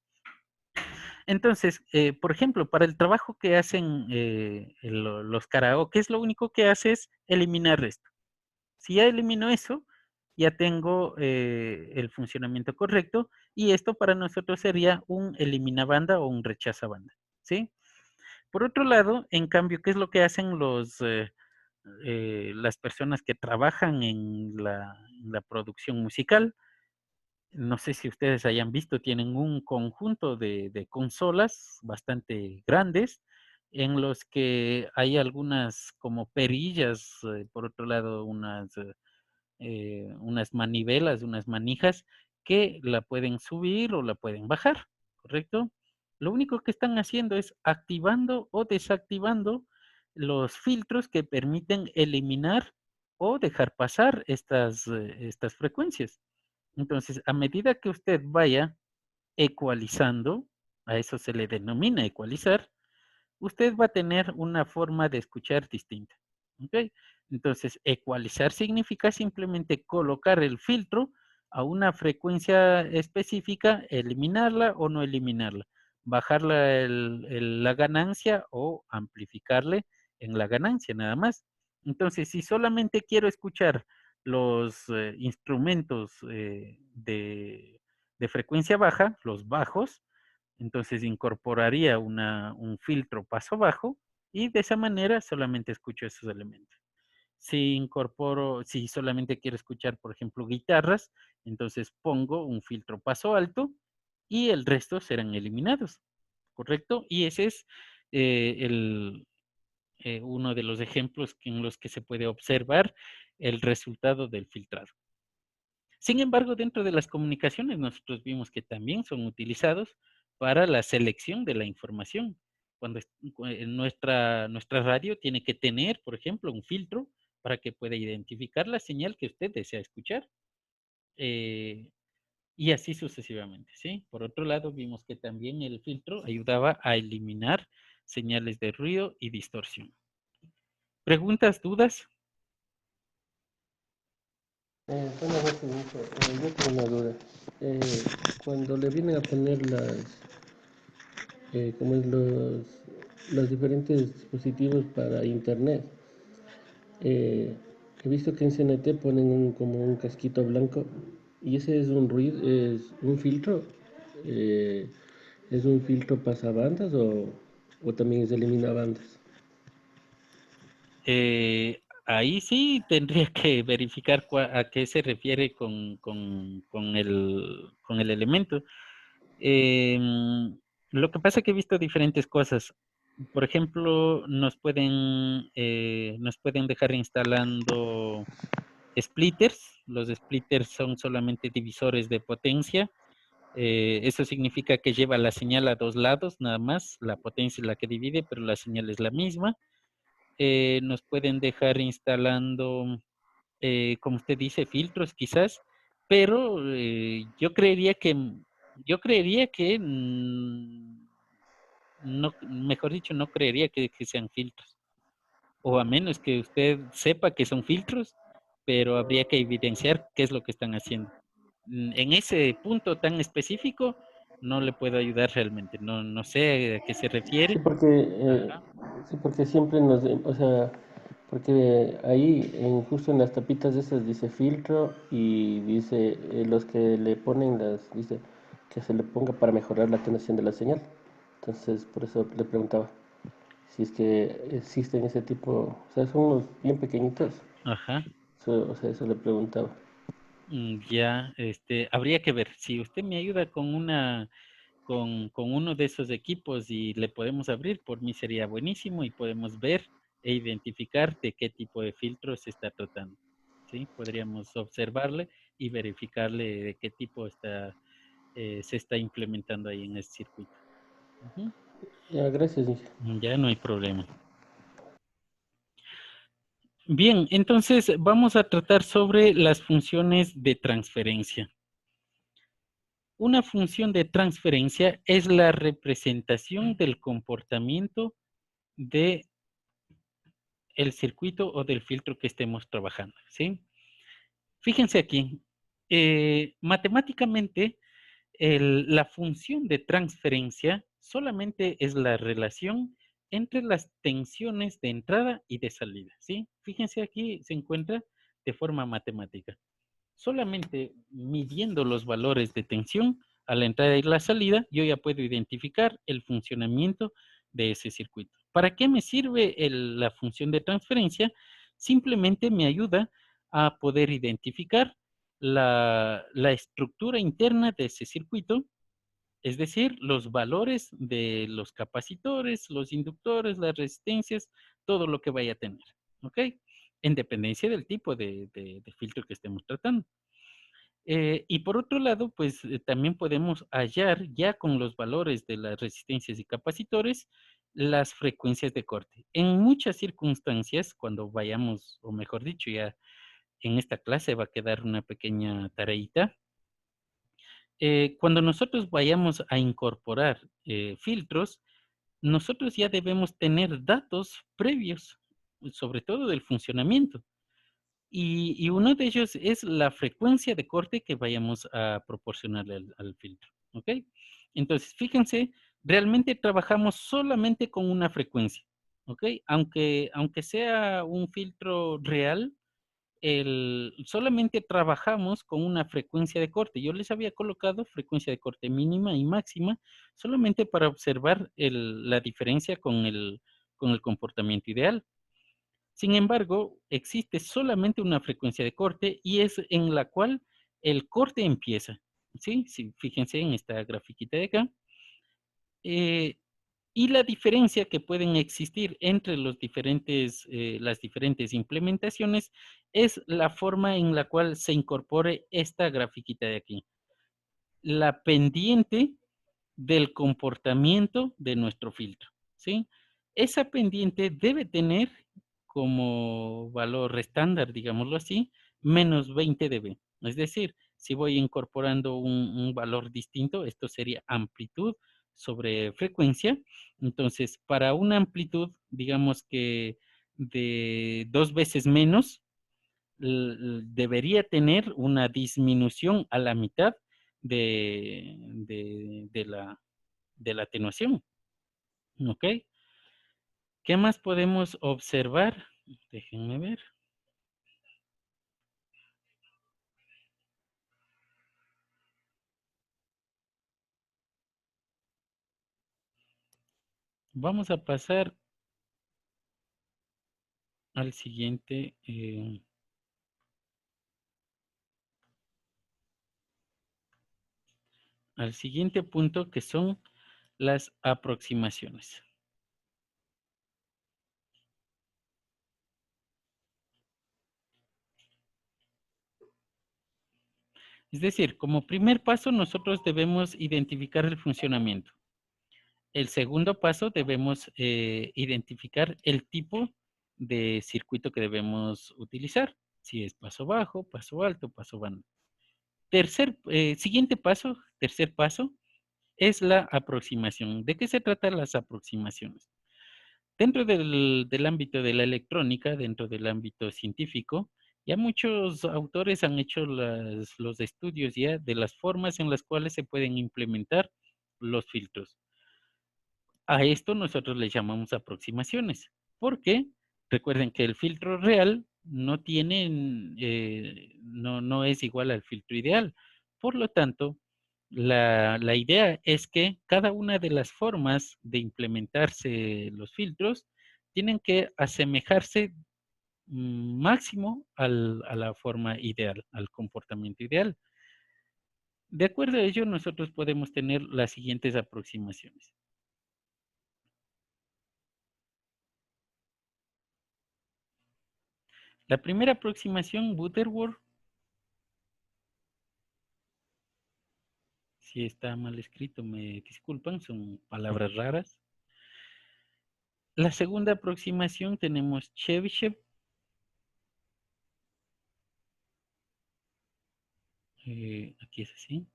S1: Entonces, por ejemplo, para el trabajo que hacen los karaokes, lo único que hace es eliminar esto. Si ya elimino eso, ya tengo el funcionamiento correcto y esto para nosotros sería un eliminabanda o un rechazabanda, ¿sí? Por otro lado, en cambio, ¿qué es lo que hacen las personas que trabajan en la producción musical? No sé si ustedes hayan visto, tienen un conjunto de consolas bastante grandes en los que hay algunas como perillas, por otro lado unas manivelas, unas manijas que la pueden subir o la pueden bajar, ¿correcto? Lo único que están haciendo es activando o desactivando los filtros que permiten eliminar o dejar pasar estas frecuencias. Entonces, a medida que usted vaya ecualizando, a eso se le denomina ecualizar, usted va a tener una forma de escuchar distinta. ¿Ok? Entonces, ecualizar significa simplemente colocar el filtro a una frecuencia específica, eliminarla o no eliminarla, bajarla la ganancia o amplificarle en la ganancia nada más. Entonces, si solamente quiero escuchar los instrumentos de frecuencia baja, los bajos, entonces incorporaría un filtro paso bajo y de esa manera solamente escucho esos elementos. Si solamente quiero escuchar, por ejemplo, guitarras, entonces pongo un filtro paso alto y el resto serán eliminados, ¿correcto? Y ese es eh, el, uno de los ejemplos en los que se puede observar el resultado del filtrado. Sin embargo, dentro de las comunicaciones nosotros vimos que también son utilizados para la selección de la información. Cuando nuestra radio tiene que tener, por ejemplo, un filtro para que pueda identificar la señal que usted desea escuchar. Y así sucesivamente, ¿sí? Por otro lado, vimos que también el filtro ayudaba a eliminar señales de ruido y distorsión. ¿Preguntas, dudas?
S4: Buenas noches, Nico. Yo tengo una duda. Eh, Cuando le vienen a poner como es los diferentes dispositivos para internet, he visto que en CNT ponen como un casquito blanco y ese es un ruido, es un filtro. Eh, ¿Es un filtro pasabandas o también es elimina bandas?
S1: Ahí sí tendría que verificar a qué se refiere con el elemento. Lo que pasa es que he visto diferentes cosas. Por ejemplo, nos pueden dejar instalando splitters. Los splitters son solamente divisores de potencia. Eso significa que lleva la señal a dos lados, nada más. La potencia es la que divide, pero la señal es la misma. Nos pueden dejar instalando, como usted dice, filtros quizás, pero yo creería que no, mejor dicho, no creería que sean filtros. O a menos que usted sepa que son filtros, pero habría que evidenciar qué es lo que están haciendo. En ese punto tan específico, no le puedo ayudar realmente. No, no sé a qué se
S4: Sí,
S1: refiere. Ajá.
S4: sí, porque siempre o sea, porque ahí justo en las tapitas de esas dice filtro y dice los que le ponen dice que se le ponga para mejorar la atenuación de la señal. Entonces, por eso le preguntaba si es que existen ese tipo, o sea, son unos bien pequeñitos.
S1: Ajá.
S4: O sea, eso le preguntaba.
S1: Ya, habría que ver. Si usted me ayuda con uno de esos equipos y le podemos abrir, por mí sería buenísimo y podemos ver e identificar de qué tipo de filtro se está tratando. ¿Sí? Podríamos observarle y verificarle de qué tipo se está implementando ahí en el circuito. Ujú.
S4: Ya, gracias, Inge.
S1: Ya no hay problema. Bien, entonces vamos a tratar sobre las funciones de transferencia. Una función de transferencia es la representación del comportamiento de el circuito o del filtro que estemos trabajando, ¿sí? Fíjense aquí, matemáticamente la función de transferencia solamente es la relación entre las tensiones de entrada y de salida, ¿sí? Fíjense aquí se encuentra de forma matemática. Solamente midiendo los valores de tensión a la entrada y la salida, yo ya puedo identificar el funcionamiento de ese circuito. ¿Para qué me sirve la función de transferencia? Simplemente me ayuda a poder identificar la estructura interna de ese circuito, es decir, los valores de los capacitores, los inductores, las resistencias, todo lo que vaya a tener, ¿ok? En dependencia del tipo de filtro que estemos tratando. Y por otro lado, pues también podemos hallar ya con los valores de las resistencias y capacitores las frecuencias de corte. En muchas circunstancias, cuando vayamos, o mejor dicho, ya en esta clase va a quedar una pequeña tareita. Cuando nosotros vayamos a incorporar filtros, nosotros ya debemos tener datos previos, sobre todo del funcionamiento. Y uno de ellos es la frecuencia de corte que vayamos a proporcionarle al filtro, ¿ok? Entonces, fíjense, realmente trabajamos solamente con una frecuencia, ¿ok? Aunque sea un filtro real, solamente trabajamos con una frecuencia de corte. Yo les había colocado frecuencia de corte mínima y máxima solamente para observar la diferencia con el comportamiento ideal. Sin embargo, existe solamente una frecuencia de corte y es en la cual el corte empieza. ¿Sí? Sí, fíjense en esta grafiquita de acá. Eh, Y la diferencia que pueden existir entre las diferentes implementaciones es la forma en la cual se incorpore esta grafiquita de aquí. La pendiente del comportamiento de nuestro filtro, ¿sí? Esa pendiente debe tener como valor estándar, digámoslo así, menos 20 dB. Es decir, si voy incorporando un valor distinto, esto sería amplitud sobre frecuencia. Entonces, para una amplitud, digamos que de 2 veces menos, debería tener una disminución a la mitad de la atenuación. ¿Ok? ¿Qué más podemos observar? Déjenme ver. Vamos a pasar al siguiente. Al siguiente punto, que son las aproximaciones. Es decir, como primer paso, nosotros debemos identificar el funcionamiento. El segundo paso, debemos identificar el tipo de circuito que debemos utilizar. Si es paso bajo, paso alto, paso banda. Siguiente paso, tercer paso, es la aproximación. ¿De qué se tratan las aproximaciones? Dentro del ámbito de la electrónica, dentro del ámbito científico, ya muchos autores han hecho los estudios ya de las formas en las cuales se pueden implementar los filtros. A esto nosotros le llamamos aproximaciones, porque recuerden que el filtro real no tiene, no es igual al filtro ideal. Por lo tanto, la idea es que cada una de las formas de implementarse los filtros tienen que asemejarse máximo a la forma ideal, al comportamiento ideal. De acuerdo a ello, nosotros podemos tener las siguientes aproximaciones. La primera aproximación, Butterworth, si está mal escrito, me disculpan, son palabras raras. La segunda aproximación tenemos Chebyshev. Aquí es así.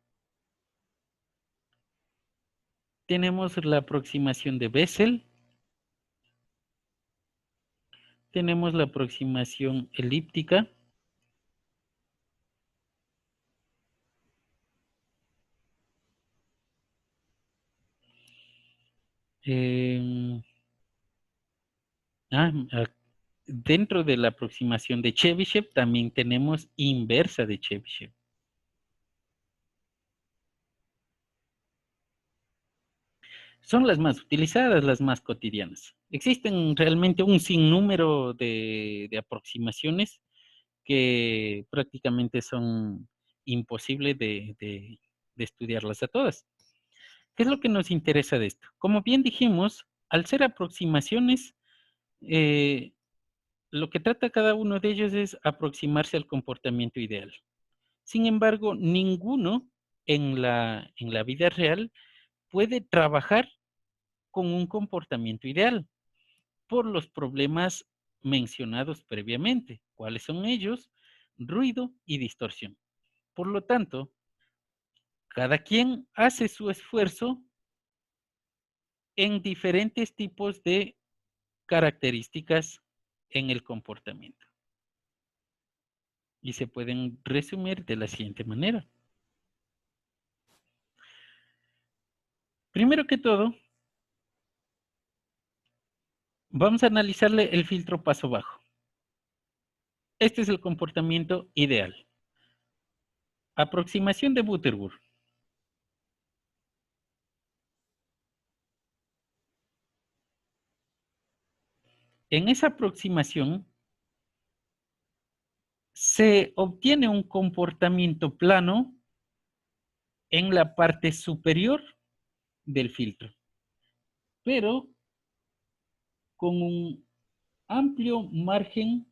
S1: Tenemos la aproximación de Bessel. Tenemos la aproximación elíptica. Dentro de la aproximación de Chebyshev también tenemos inversa de Chebyshev. Son las más utilizadas, las más cotidianas. Existen realmente un sinnúmero de aproximaciones que prácticamente son imposibles de estudiarlas a todas. ¿Qué es lo que nos interesa de esto? Como bien dijimos, al ser aproximaciones, lo que trata cada uno de ellos es aproximarse al comportamiento ideal. Sin embargo, ninguno en la vida real puede trabajar con un comportamiento ideal por los problemas mencionados previamente. ¿Cuáles son ellos? Ruido y distorsión. Por lo tanto, cada quien hace su esfuerzo en diferentes tipos de características en el comportamiento. Y se pueden resumir de la siguiente manera. Primero que todo, vamos a analizarle el filtro paso bajo. Este es el comportamiento ideal. Aproximación de Butterworth. En esa aproximación se obtiene un comportamiento plano en la parte superior del filtro. pero con un amplio margen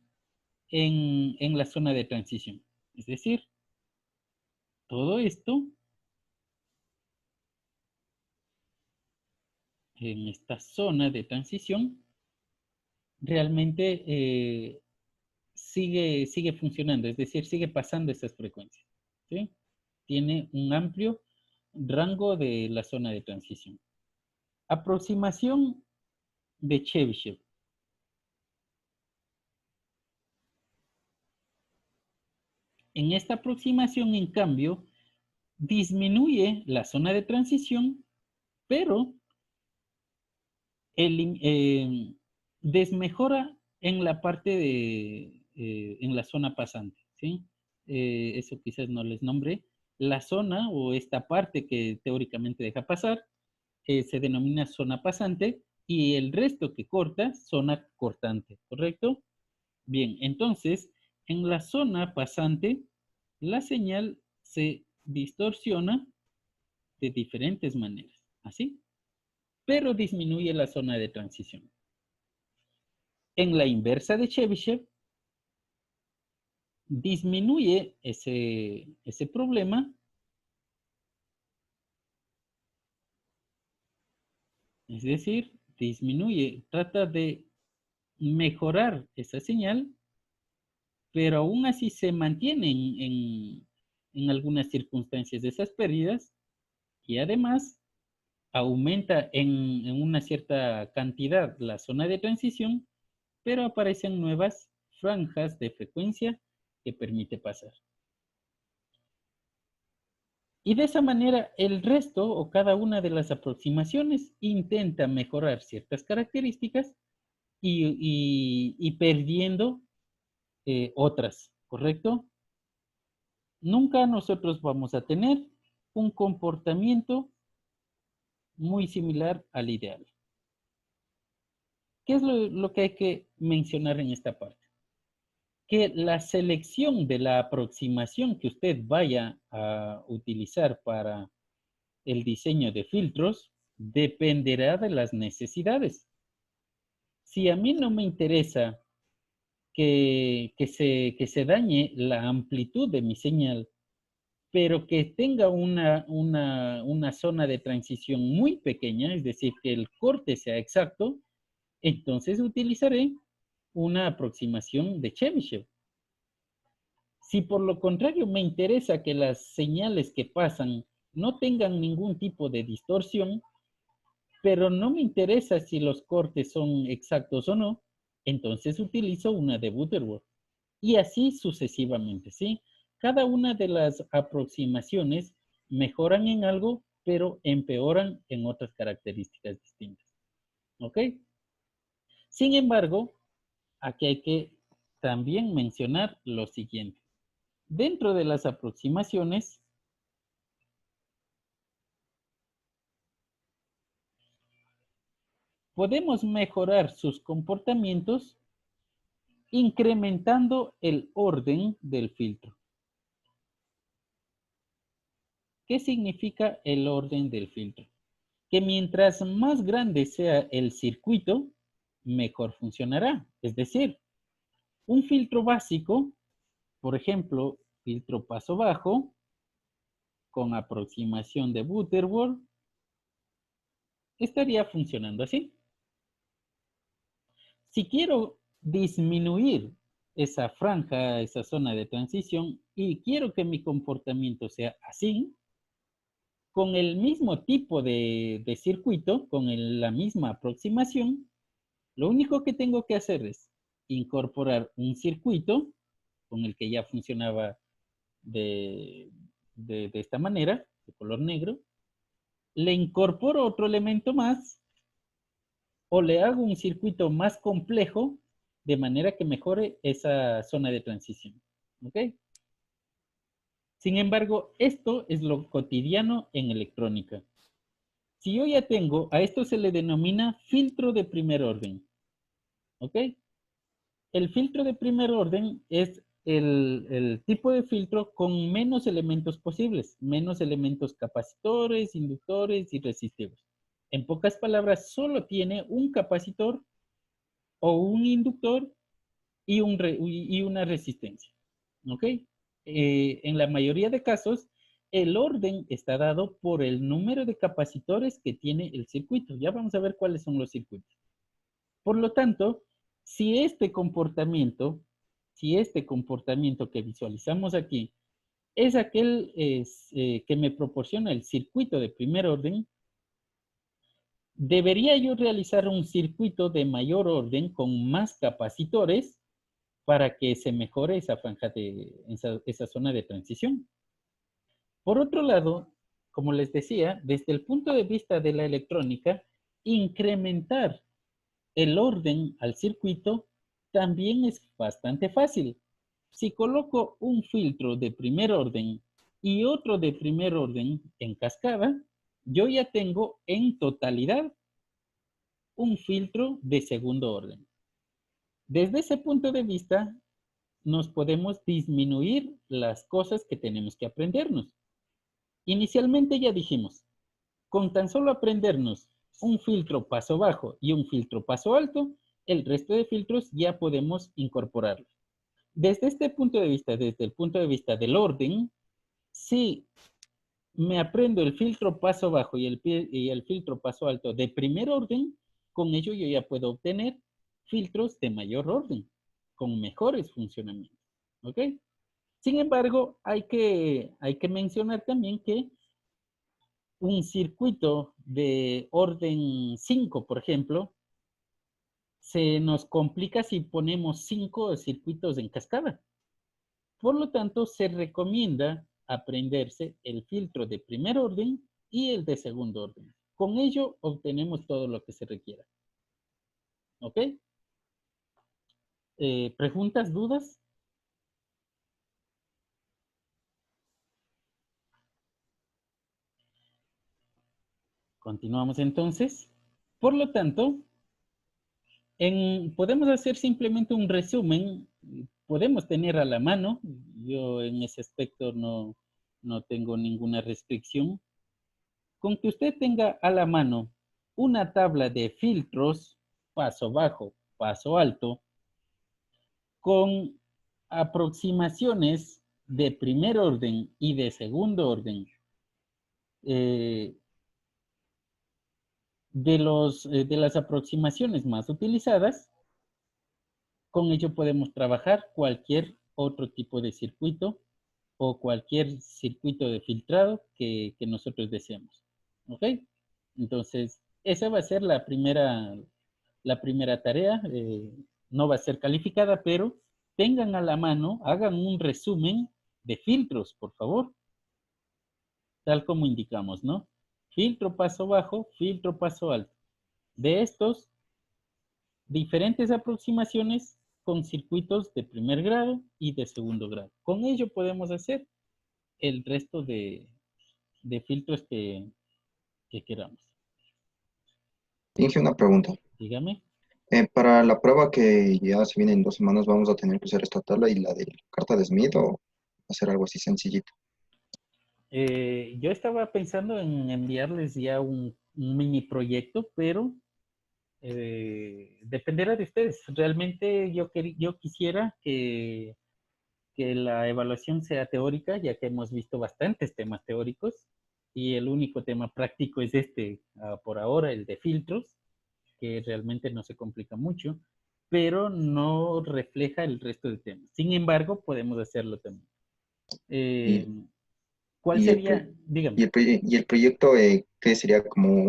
S1: en la zona de transición. Es decir, todo esto en esta zona de transición realmente sigue funcionando, es decir, sigue pasando estas frecuencias, ¿sí? Tiene un amplio rango de la zona de transición. Aproximación de Chebyshev. En esta aproximación, en cambio, disminuye la zona de transición, pero desmejora en la parte en la zona pasante, ¿sí? Eso quizás no les nombré. La zona o esta parte que teóricamente deja pasar se denomina zona pasante y el resto que corta, zona cortante, ¿correcto? Bien, entonces, en la zona pasante, la señal se distorsiona de diferentes maneras, ¿así? Pero disminuye la zona de transición. En la inversa de Chebyshev, disminuye ese problema, es decir, disminuye, trata de mejorar esa señal, pero aún así se mantienen en algunas circunstancias de esas pérdidas y además aumenta en una cierta cantidad la zona de transición, pero aparecen nuevas franjas de frecuencia que permite pasar. Y de esa manera el resto o cada una de las aproximaciones intenta mejorar ciertas características y perdiendo otras, ¿correcto? Nunca nosotros vamos a tener un comportamiento muy similar al ideal. ¿Qué es lo que hay que mencionar en esta parte? Que la selección de la aproximación que usted vaya a utilizar para el diseño de filtros dependerá de las necesidades. Si a mí no me interesa que se dañe la amplitud de mi señal, pero que tenga una zona de transición muy pequeña, es decir, que el corte sea exacto, entonces utilizaré una aproximación de Chebyshev. Si por lo contrario me interesa que las señales que pasan no tengan ningún tipo de distorsión, pero no me interesa si los cortes son exactos o no, entonces utilizo una de Butterworth. Y así sucesivamente, ¿sí? Cada una de las aproximaciones mejoran en algo, pero empeoran en otras características distintas. ¿Ok? Sin embargo, aquí hay que también mencionar lo siguiente. Dentro de las aproximaciones, podemos mejorar sus comportamientos incrementando el orden del filtro. ¿Qué significa el orden del filtro? Que mientras más grande sea el circuito, mejor funcionará. Es decir, un filtro básico, por ejemplo, filtro paso bajo, con aproximación de Butterworth, estaría funcionando así. Si quiero disminuir esa franja, esa zona de transición, y quiero que mi comportamiento sea así, con el mismo tipo de circuito, con la misma aproximación, lo único que tengo que hacer es incorporar un circuito con el que ya funcionaba de esta manera, de color negro, le incorporo otro elemento más o le hago un circuito más complejo de manera que mejore esa zona de transición. ¿Ok? Sin embargo, esto es lo cotidiano en electrónica. Si yo ya tengo, a esto se le denomina filtro de primer orden. ¿Ok? El filtro de primer orden es el tipo de filtro con menos elementos posibles, menos elementos capacitores, inductores y resistivos. En pocas palabras, solo tiene un capacitor o un inductor y una resistencia. ¿Ok? En la mayoría de casos, el orden está dado por el número de capacitores que tiene el circuito. Ya vamos a ver cuáles son los circuitos. Por lo tanto, si este comportamiento que visualizamos aquí es aquel que me proporciona el circuito de primer orden, debería yo realizar un circuito de mayor orden con más capacitores para que se mejore esa franja esa zona de transición. Por otro lado, como les decía, desde el punto de vista de la electrónica, incrementar el orden al circuito también es bastante fácil. Si coloco un filtro de primer orden y otro de primer orden en cascada, yo ya tengo en totalidad un filtro de segundo orden. Desde ese punto de vista, nos podemos disminuir las cosas que tenemos que aprendernos. Inicialmente ya dijimos, con tan solo aprendernos un filtro paso bajo y un filtro paso alto, el resto de filtros ya podemos incorporarlos. Desde este punto de vista, desde el punto de vista del orden, si me aprendo el filtro paso bajo y el filtro paso alto de primer orden, con ello yo ya puedo obtener filtros de mayor orden, con mejores funcionamientos. ¿Ok? Sin embargo, hay que mencionar también que un circuito de orden 5, por ejemplo, se nos complica si ponemos 5 circuitos en cascada. Por lo tanto, se recomienda aprenderse el filtro de primer orden y el de segundo orden. Con ello obtenemos todo lo que se requiera. ¿Ok? ¿Preguntas, dudas? Continuamos entonces. Por lo tanto, podemos hacer simplemente un resumen. Podemos tener a la mano. Yo en ese aspecto no tengo ninguna restricción. Con que usted tenga a la mano una tabla de filtros, paso bajo, paso alto, con aproximaciones de primer orden y de segundo orden, eh, de las aproximaciones más utilizadas, con ello podemos trabajar cualquier otro tipo de circuito o cualquier circuito de filtrado que nosotros deseemos. ¿Ok? Entonces, esa va a ser la primera tarea. No va a ser calificada, pero tengan a la mano, hagan un resumen de filtros, por favor, tal como indicamos, ¿no? Filtro paso bajo, filtro paso alto. De estos, diferentes aproximaciones con circuitos de primer grado y de segundo grado. Con ello podemos hacer el resto de filtros que queramos.
S3: Inge, una pregunta.
S1: Dígame.
S3: Para la prueba que ya se viene en 2 semanas, ¿vamos a tener que usar esta tabla y la de la carta de Smith o hacer algo así sencillito?
S1: Yo estaba pensando en enviarles ya un mini proyecto, pero dependerá de ustedes. Realmente yo quisiera que la evaluación sea teórica, ya que hemos visto bastantes temas teóricos y el único tema práctico es este, por ahora, el de filtros, que realmente no se complica mucho, pero no refleja el resto de temas. Sin embargo, podemos hacerlo también.
S3: Y,
S1: ¿Cuál
S3: y, el,
S1: sería?
S3: pro-
S1: Dígame.
S3: y el proyecto, ¿qué sería como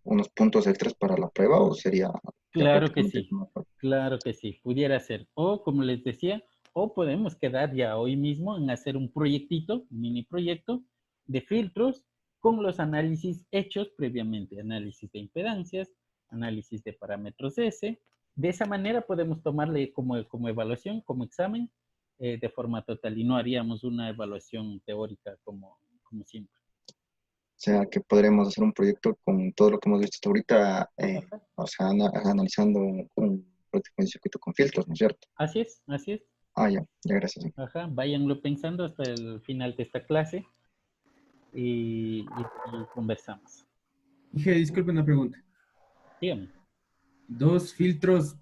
S3: unos puntos extras para la prueba o sería ya
S1: Claro que
S3: prácticamente
S1: sí,
S3: como prueba?
S1: claro que sí, pudiera ser. O como les decía, o podemos quedar ya hoy mismo en hacer un proyectito, un mini proyecto de filtros con los análisis hechos previamente, análisis de impedancias, análisis de parámetros S. De esa manera podemos tomarle como evaluación, como examen, de forma total y no haríamos una evaluación teórica como siempre.
S3: O sea, que podremos hacer un proyecto con todo lo que hemos visto hasta ahorita,
S1: Ajá.
S3: o sea, analizando prácticamente un circuito con filtros, ¿no es cierto?
S1: Así es, así es.
S3: Ah, ya, gracias.
S1: Ajá, váyanlo pensando hasta el final de esta clase y conversamos.
S2: Dije, disculpe una pregunta.
S1: Dígame.
S2: Dos filtros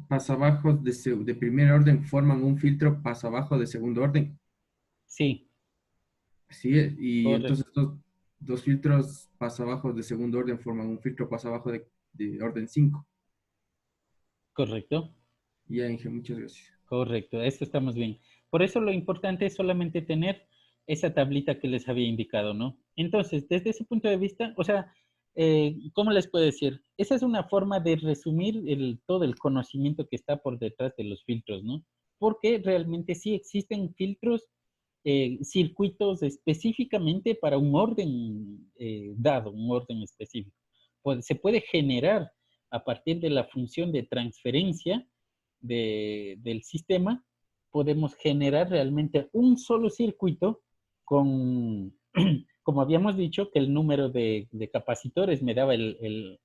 S2: pasabajos de primer orden forman un filtro pasabajo de segundo orden.
S1: Sí,
S2: Así es. Y
S1: correcto.
S2: entonces dos filtros pasabajos de segundo orden forman un filtro pasabajo de orden 5.
S1: Correcto.
S2: Ya, Inge, muchas gracias.
S1: Correcto, esto estamos bien. Por eso lo importante es solamente tener esa tablita que les había indicado, ¿no? Entonces, desde ese punto de vista, o sea, ¿cómo les puedo decir? Esa es una forma de resumir todo el conocimiento que está por detrás de los filtros, ¿no? Porque realmente sí existen filtros, circuitos específicamente para un orden dado, un orden específico. Se puede generar a partir de la función de transferencia del sistema, podemos generar realmente un solo circuito con, como habíamos dicho, que el número de capacitores me daba el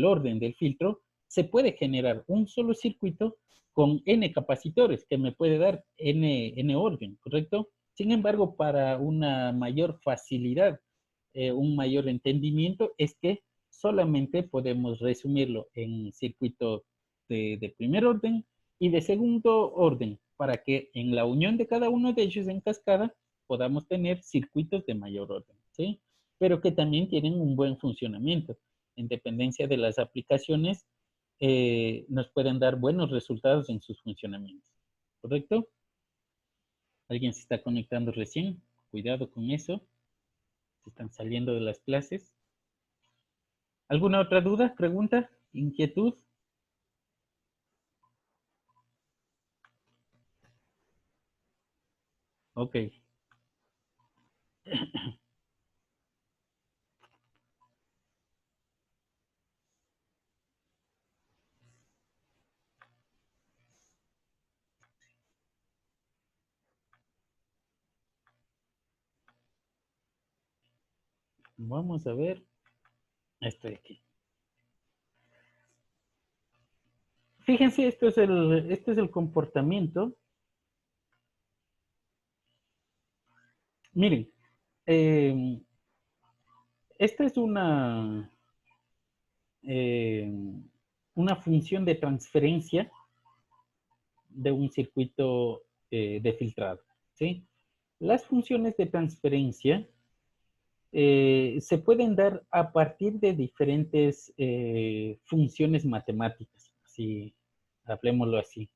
S1: orden del filtro, se puede generar un solo circuito con n capacitores, que me puede dar n orden, ¿correcto? Sin embargo, para una mayor facilidad, un mayor entendimiento, es que solamente podemos resumirlo en circuitos de primer orden y de segundo orden, para que en la unión de cada uno de ellos en cascada podamos tener circuitos de mayor orden, ¿sí? Pero que también tienen un buen funcionamiento. En dependencia de las aplicaciones, nos pueden dar buenos resultados en sus funcionamientos, ¿correcto? ¿Alguien se está conectando recién? Cuidado con eso. Se están saliendo de las clases. ¿Alguna otra duda, pregunta, inquietud? Ok. Vamos a ver. Estoy aquí. Fíjense, este es el comportamiento. Miren, eh, esta es eh, una función de transferencia de un circuito de filtrado, ¿sí? Las funciones de transferencia se pueden dar a partir de diferentes funciones matemáticas, si hablemoslo así.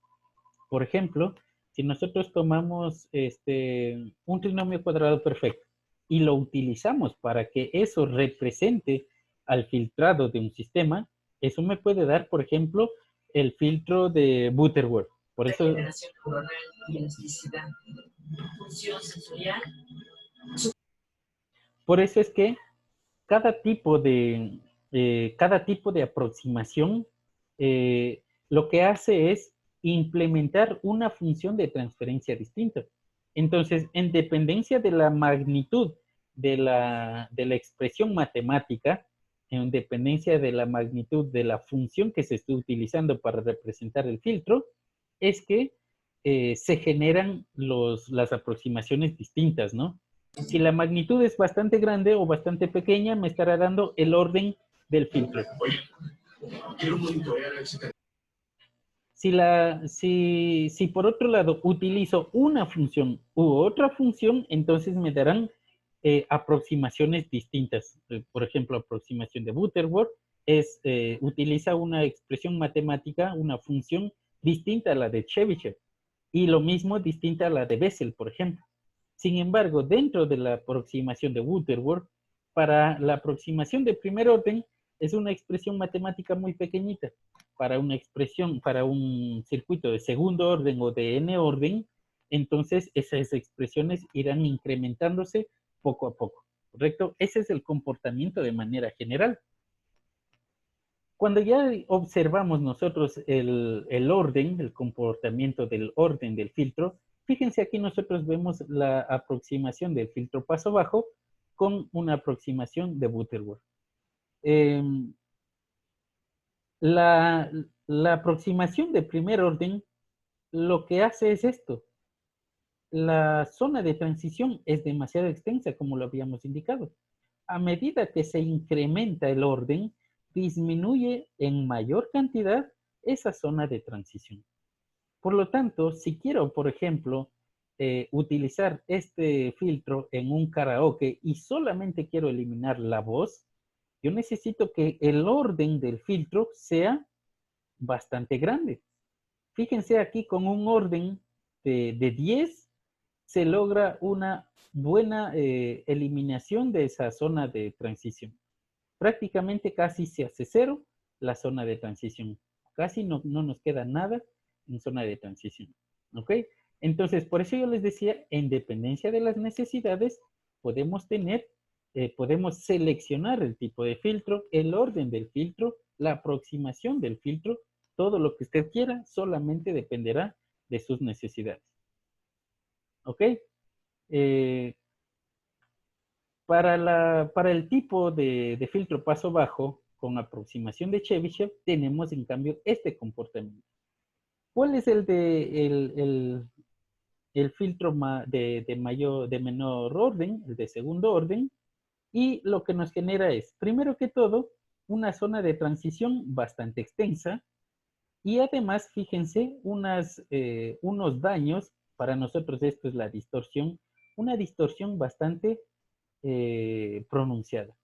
S1: Por ejemplo, si nosotros tomamos un trinomio cuadrado perfecto y lo utilizamos para que eso represente al filtrado de un sistema, eso me puede dar, por ejemplo, el filtro de Butterworth. Por eso, por eso es que cada tipo de aproximación lo que hace es implementar una función de transferencia distinta. Entonces, en dependencia de la magnitud de la expresión matemática, en dependencia de la magnitud de la función que se esté utilizando para representar el filtro, es que se generan las aproximaciones distintas, ¿no? Si la magnitud es bastante grande o bastante pequeña, me estará dando el orden del filtro. Si por otro lado utilizo una función u otra función, entonces me darán aproximaciones distintas. Por ejemplo, aproximación de Butterworth utiliza una expresión matemática, una función distinta a la de Chebyshev. Y lo mismo distinta a la de Bessel, por ejemplo. Sin embargo, dentro de la aproximación de Butterworth, para la aproximación de primer orden, es una expresión matemática muy pequeñita. Para una expresión, para un circuito de segundo orden o de n orden, entonces esas expresiones irán incrementándose poco a poco, ¿correcto? Ese es el comportamiento de manera general. Cuando ya observamos nosotros el orden, el comportamiento del orden del filtro, fíjense aquí nosotros vemos la aproximación del filtro paso bajo con una aproximación de Butterworth. Eh, la, la aproximación de primer orden lo que hace es esto. La zona de transición es demasiado extensa, como lo habíamos indicado. a medida que se incrementa el orden, disminuye en mayor cantidad esa zona de transición. Por lo tanto, si quiero, por ejemplo, utilizar este filtro en un karaoke y solamente quiero eliminar la voz, yo necesito que el orden del filtro sea bastante grande. Fíjense aquí con un orden de 10 se logra una buena eliminación de esa zona de transición. Prácticamente casi se hace cero la zona de transición. Casi no nos queda nada en zona de transición. ¿Ok? Entonces, por eso yo les decía, en dependencia de las necesidades, podemos podemos seleccionar el tipo de filtro, el orden del filtro, la aproximación del filtro, todo lo que usted quiera, solamente dependerá de sus necesidades. ¿Ok? Para el tipo de filtro paso bajo con aproximación de Chebyshev, tenemos en cambio este comportamiento. ¿Cuál es el filtro de menor orden, el de segundo orden? Y lo que nos genera es, primero que todo, una zona de transición bastante extensa y además, fíjense, unos daños, para nosotros esto es la distorsión, una distorsión bastante pronunciada.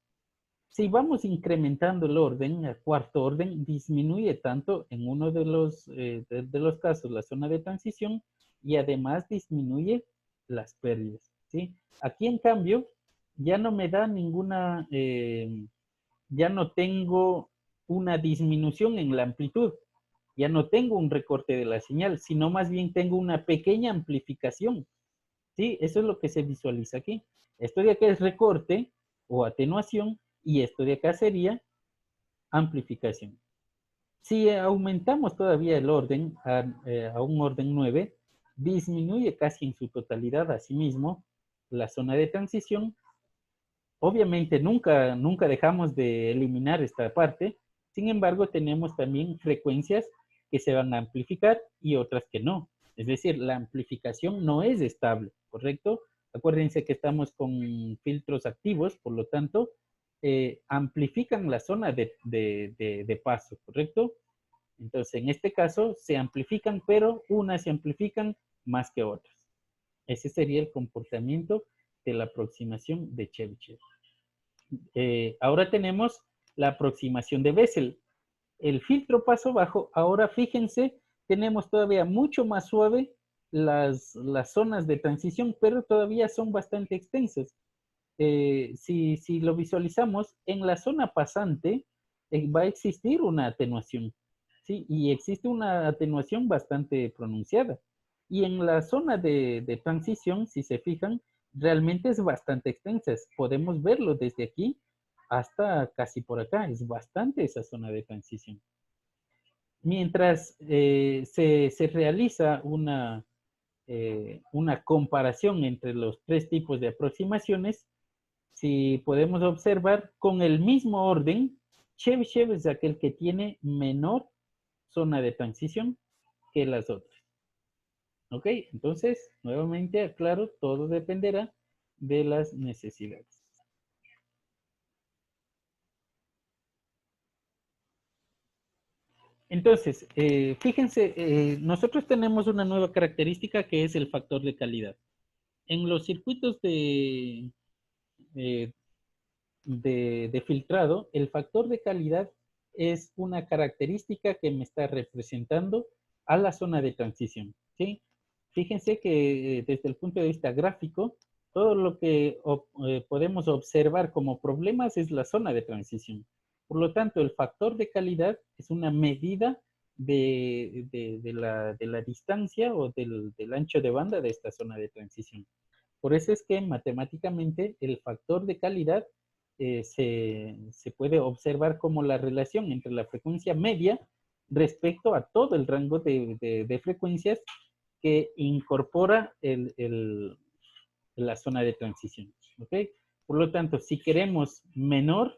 S1: Si vamos incrementando el orden, el cuarto orden, disminuye tanto en uno de los casos la zona de transición y además disminuye las pérdidas, ¿sí? Aquí, en cambio, ya no me da ya no tengo una disminución en la amplitud, ya no tengo un recorte de la señal, sino más bien tengo una pequeña amplificación, ¿sí? Eso es lo que se visualiza aquí. Esto de acá es recorte o atenuación y esto de acá sería amplificación. Si aumentamos todavía el orden a un orden 9, disminuye casi en su totalidad asimismo la zona de transición. Obviamente nunca dejamos de eliminar esta parte, sin embargo tenemos también frecuencias que se van a amplificar y otras que no. Es decir, la amplificación no es estable, ¿correcto? Acuérdense que estamos con filtros activos, por lo tanto, amplifican la zona de paso, ¿correcto? Entonces, en este caso, se amplifican, pero unas se amplifican más que otras. Ese sería el comportamiento de la aproximación de Chebyshev. Ahora tenemos la aproximación de Bessel. El filtro paso bajo, ahora fíjense, tenemos todavía mucho más suave las zonas de transición, pero todavía son bastante extensas. Si lo visualizamos, en la zona pasante va a existir una atenuación, ¿sí? Y existe una atenuación bastante pronunciada. Y en la zona de transición, si se fijan, realmente es bastante extensa. Podemos verlo desde aquí hasta casi por acá. Es bastante esa zona de transición. Mientras se realiza una comparación entre los tres tipos de aproximaciones, si podemos observar, con el mismo orden, Chebyshev es aquel que tiene menor zona de transición que las otras. ¿Ok? Entonces, nuevamente aclaro, todo dependerá de las necesidades. Entonces, fíjense, nosotros tenemos una nueva característica que es el factor de calidad. En los circuitos de filtrado, el factor de calidad es una característica que me está representando a la zona de transición, ¿sí? Fíjense que desde el punto de vista gráfico, todo lo que podemos observar como problemas es la zona de transición. Por lo tanto, el factor de calidad es una medida de la distancia o del ancho de banda de esta zona de transición. Por eso es que matemáticamente el factor de calidad se puede observar como la relación entre la frecuencia media respecto a todo el rango de frecuencias que incorpora la zona de transición. ¿Okay? Por lo tanto, si queremos menor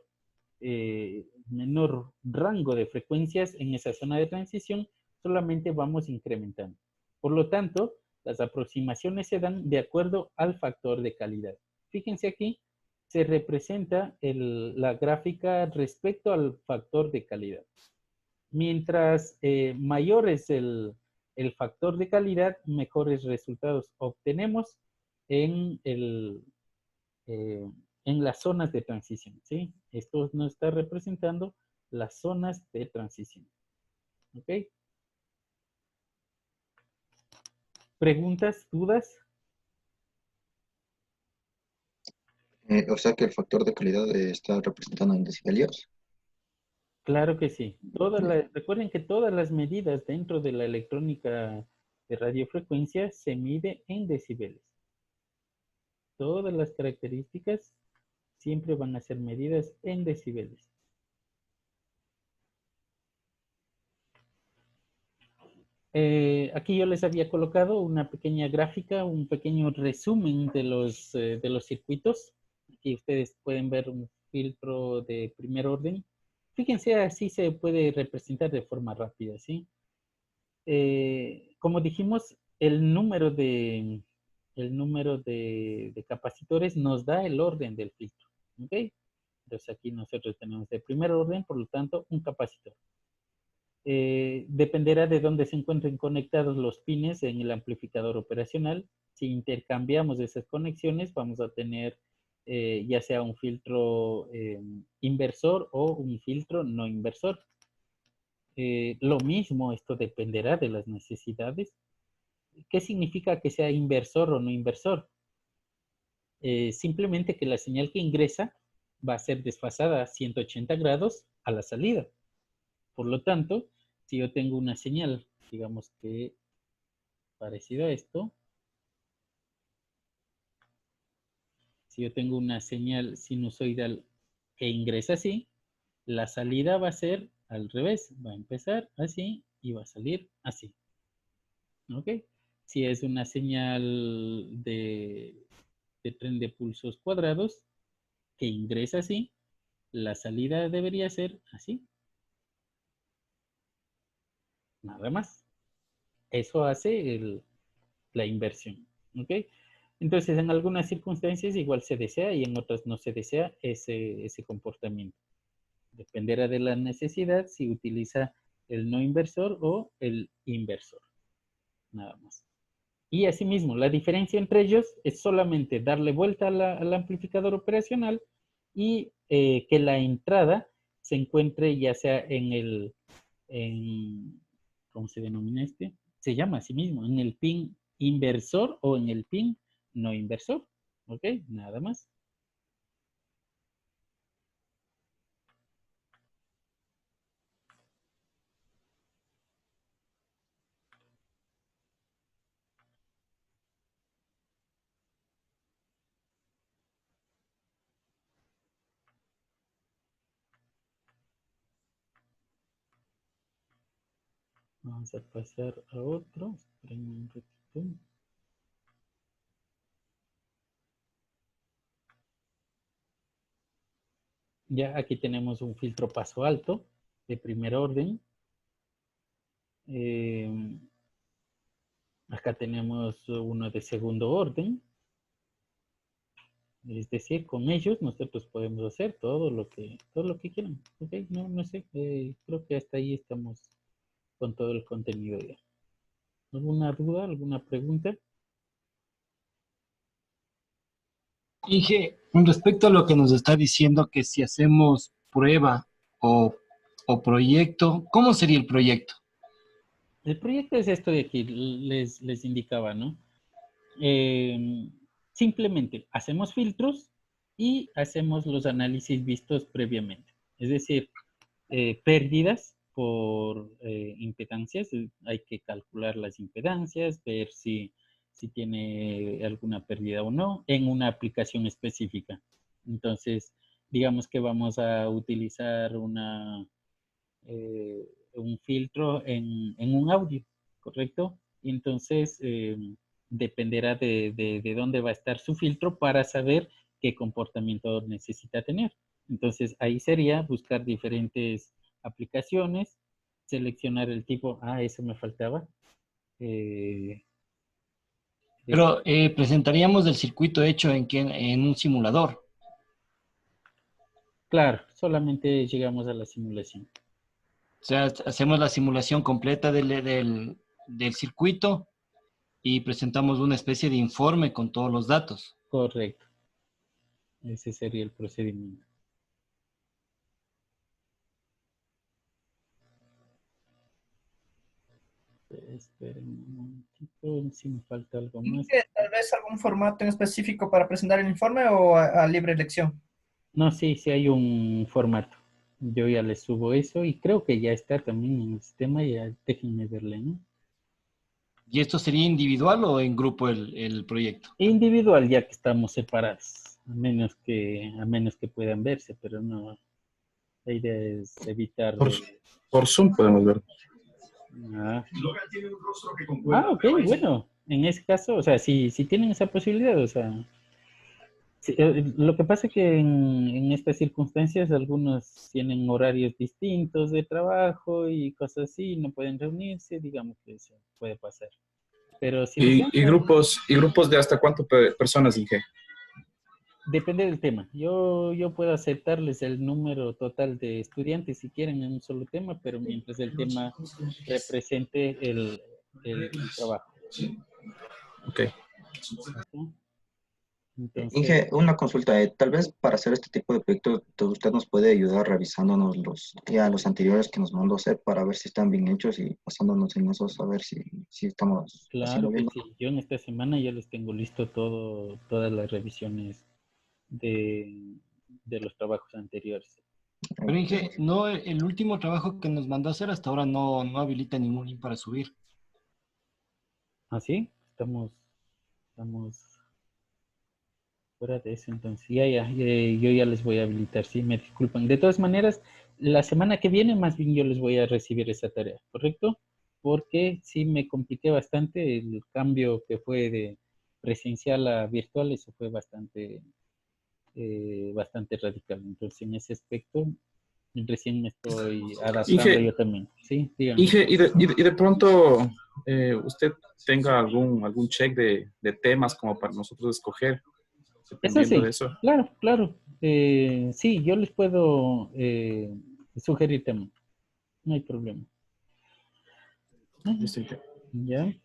S1: rango de frecuencias en esa zona de transición, solamente vamos incrementando. Por lo tanto, las aproximaciones se dan de acuerdo al factor de calidad. Fíjense aquí, se representa la gráfica respecto al factor de calidad. Mientras mayor es el factor de calidad, mejores resultados obtenemos en, en las zonas de transición, ¿sí? Esto nos está representando las zonas de transición. ¿Ok? ¿Preguntas, dudas?
S3: O sea que el factor de calidad está representado en decibelios.
S1: Claro que sí. Recuerden que todas las medidas dentro de la electrónica de radiofrecuencia se mide en decibeles. Todas las características siempre van a ser medidas en decibeles. Aquí yo les había colocado una pequeña gráfica, un pequeño resumen de los circuitos. Aquí ustedes pueden ver un filtro de primer orden. Fíjense, así se puede representar de forma rápida, ¿sí? Como dijimos, el número de capacitores nos da el orden del filtro, ¿ok? Entonces aquí nosotros tenemos de primer orden, por lo tanto, un capacitor. Dependerá de dónde se encuentren conectados los pines en el amplificador operacional. Si intercambiamos esas conexiones, vamos a tener ya sea un filtro inversor o un filtro no inversor. Lo mismo, esto dependerá de las necesidades. ¿Qué significa que sea inversor o no inversor? Simplemente que la señal que ingresa va a ser desfasada a 180 grados a la salida. Por lo tanto, si yo tengo una señal, digamos que parecida a esto, si yo tengo una señal sinusoidal que ingresa así, la salida va a ser al revés, va a empezar así y va a salir así. ¿Ok? Si es una señal de tren de pulsos cuadrados que ingresa así, la salida debería ser así. Nada más. Eso hace la inversión. ¿Ok? Entonces, en algunas circunstancias igual se desea y en otras no se desea ese comportamiento. Dependerá de la necesidad si utiliza el no inversor o el inversor. Nada más. Y asimismo, la diferencia entre ellos es solamente darle vuelta al amplificador operacional y que la entrada se encuentre ya sea ¿cómo se denomina este? Se llama así mismo, en el pin inversor o en el pin no inversor. ¿Ok? Nada más. Vamos a pasar a otro. Esperen un ratito. Ya aquí tenemos un filtro paso alto de primer orden. Acá tenemos uno de segundo orden. Es decir, con ellos nosotros podemos hacer todo lo que quieran. ¿Ok? No sé. Creo que hasta ahí estamos con todo el contenido ya. ¿Alguna duda? ¿Alguna pregunta?
S5: Inge, con respecto a lo que nos está diciendo, que si hacemos prueba o, o proyecto, ¿cómo sería el proyecto?
S1: El proyecto es esto de aquí, les indicaba, ¿no? Eh, Simplemente hacemos filtros y hacemos los análisis vistos previamente. Es decir, pérdidas por impedancias, hay que calcular las impedancias, ver si tiene alguna pérdida o no en una aplicación específica. Entonces, digamos que vamos a utilizar un filtro en un audio, ¿correcto? Y entonces, dependerá de dónde va a estar su filtro para saber qué comportamiento necesita tener. Entonces, ahí sería buscar diferentes aplicaciones, seleccionar el tipo, eso me faltaba. Eh,
S5: Pero presentaríamos el circuito hecho en un simulador.
S1: Claro, solamente llegamos a la simulación.
S5: O sea, hacemos la simulación completa del circuito y presentamos una especie de informe con todos los datos.
S1: Correcto. Ese sería el procedimiento. Esperen un momentito, si me falta algo más.
S6: Tal vez algún formato en específico para presentar el informe o a libre elección.
S1: No, sí, sí hay un formato. Yo ya le subo eso y creo que ya está también en el sistema. Ya déjenme verle, ¿no?
S5: ¿Y esto sería individual o en grupo el proyecto?
S1: Individual, ya que estamos separados, a menos que puedan verse, pero no. La idea es evitar
S7: Por Zoom podemos ver.
S1: Ah. Ok, bueno, en ese caso, o sea, si tienen esa posibilidad, o sea, lo que pasa es que en estas circunstancias algunos tienen horarios distintos de trabajo y cosas así, no pueden reunirse, digamos que eso puede pasar. Pero si desean,
S7: Y grupos de hasta cuántas personas, Inge?
S1: depende del tema. Yo puedo aceptarles el número total de estudiantes si quieren en un solo tema, pero mientras el tema represente el trabajo.
S7: Ok.
S1: ¿Sí? Entonces,
S3: Inge, una consulta. Tal vez para hacer este tipo de proyectos, usted nos puede ayudar revisándonos los anteriores que nos mandó a hacer para ver si están bien hechos y basándonos en esos a ver si estamos haciendo
S1: claro que
S3: bien.
S1: sí. Yo en esta semana ya les tengo listo todas las revisiones de los trabajos anteriores.
S5: Pero Inge, no, el último trabajo que nos mandó a hacer hasta ahora no habilita ningún link para subir.
S1: ¿Ah, sí? Estamos fuera de eso, entonces. Yo ya les voy a habilitar, sí, me disculpan. De todas maneras, la semana que viene más bien yo les voy a recibir esa tarea, ¿correcto? Porque sí me compliqué bastante el cambio que fue de presencial a virtual, eso fue bastante radical. Entonces, en ese aspecto, recién me estoy adaptando
S7: Inge,
S1: yo también. Sí, díganme.
S7: Inge, y de pronto usted tenga algún check de temas como para nosotros escoger,
S1: Eso
S7: dependiendo
S1: sí,
S7: de eso.
S1: claro, claro. Sí, yo les puedo sugerir también. No hay problema.
S7: Listo, Inge.
S1: Ya.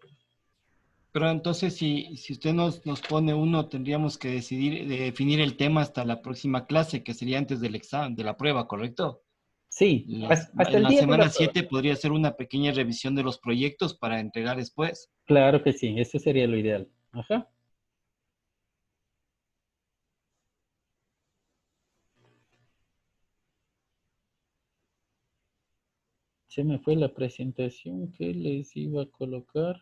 S5: Pero entonces, si usted nos pone uno, tendríamos que definir el tema hasta la próxima clase, que sería antes del examen, de la prueba, ¿correcto?
S1: Sí, hasta
S5: En
S1: el
S5: la
S1: día de la
S5: semana
S1: prueba.
S5: 7 podría ser una pequeña revisión de los proyectos para entregar después.
S1: Claro que sí, eso sería lo ideal. Ajá. Se me fue la presentación que les iba a colocar.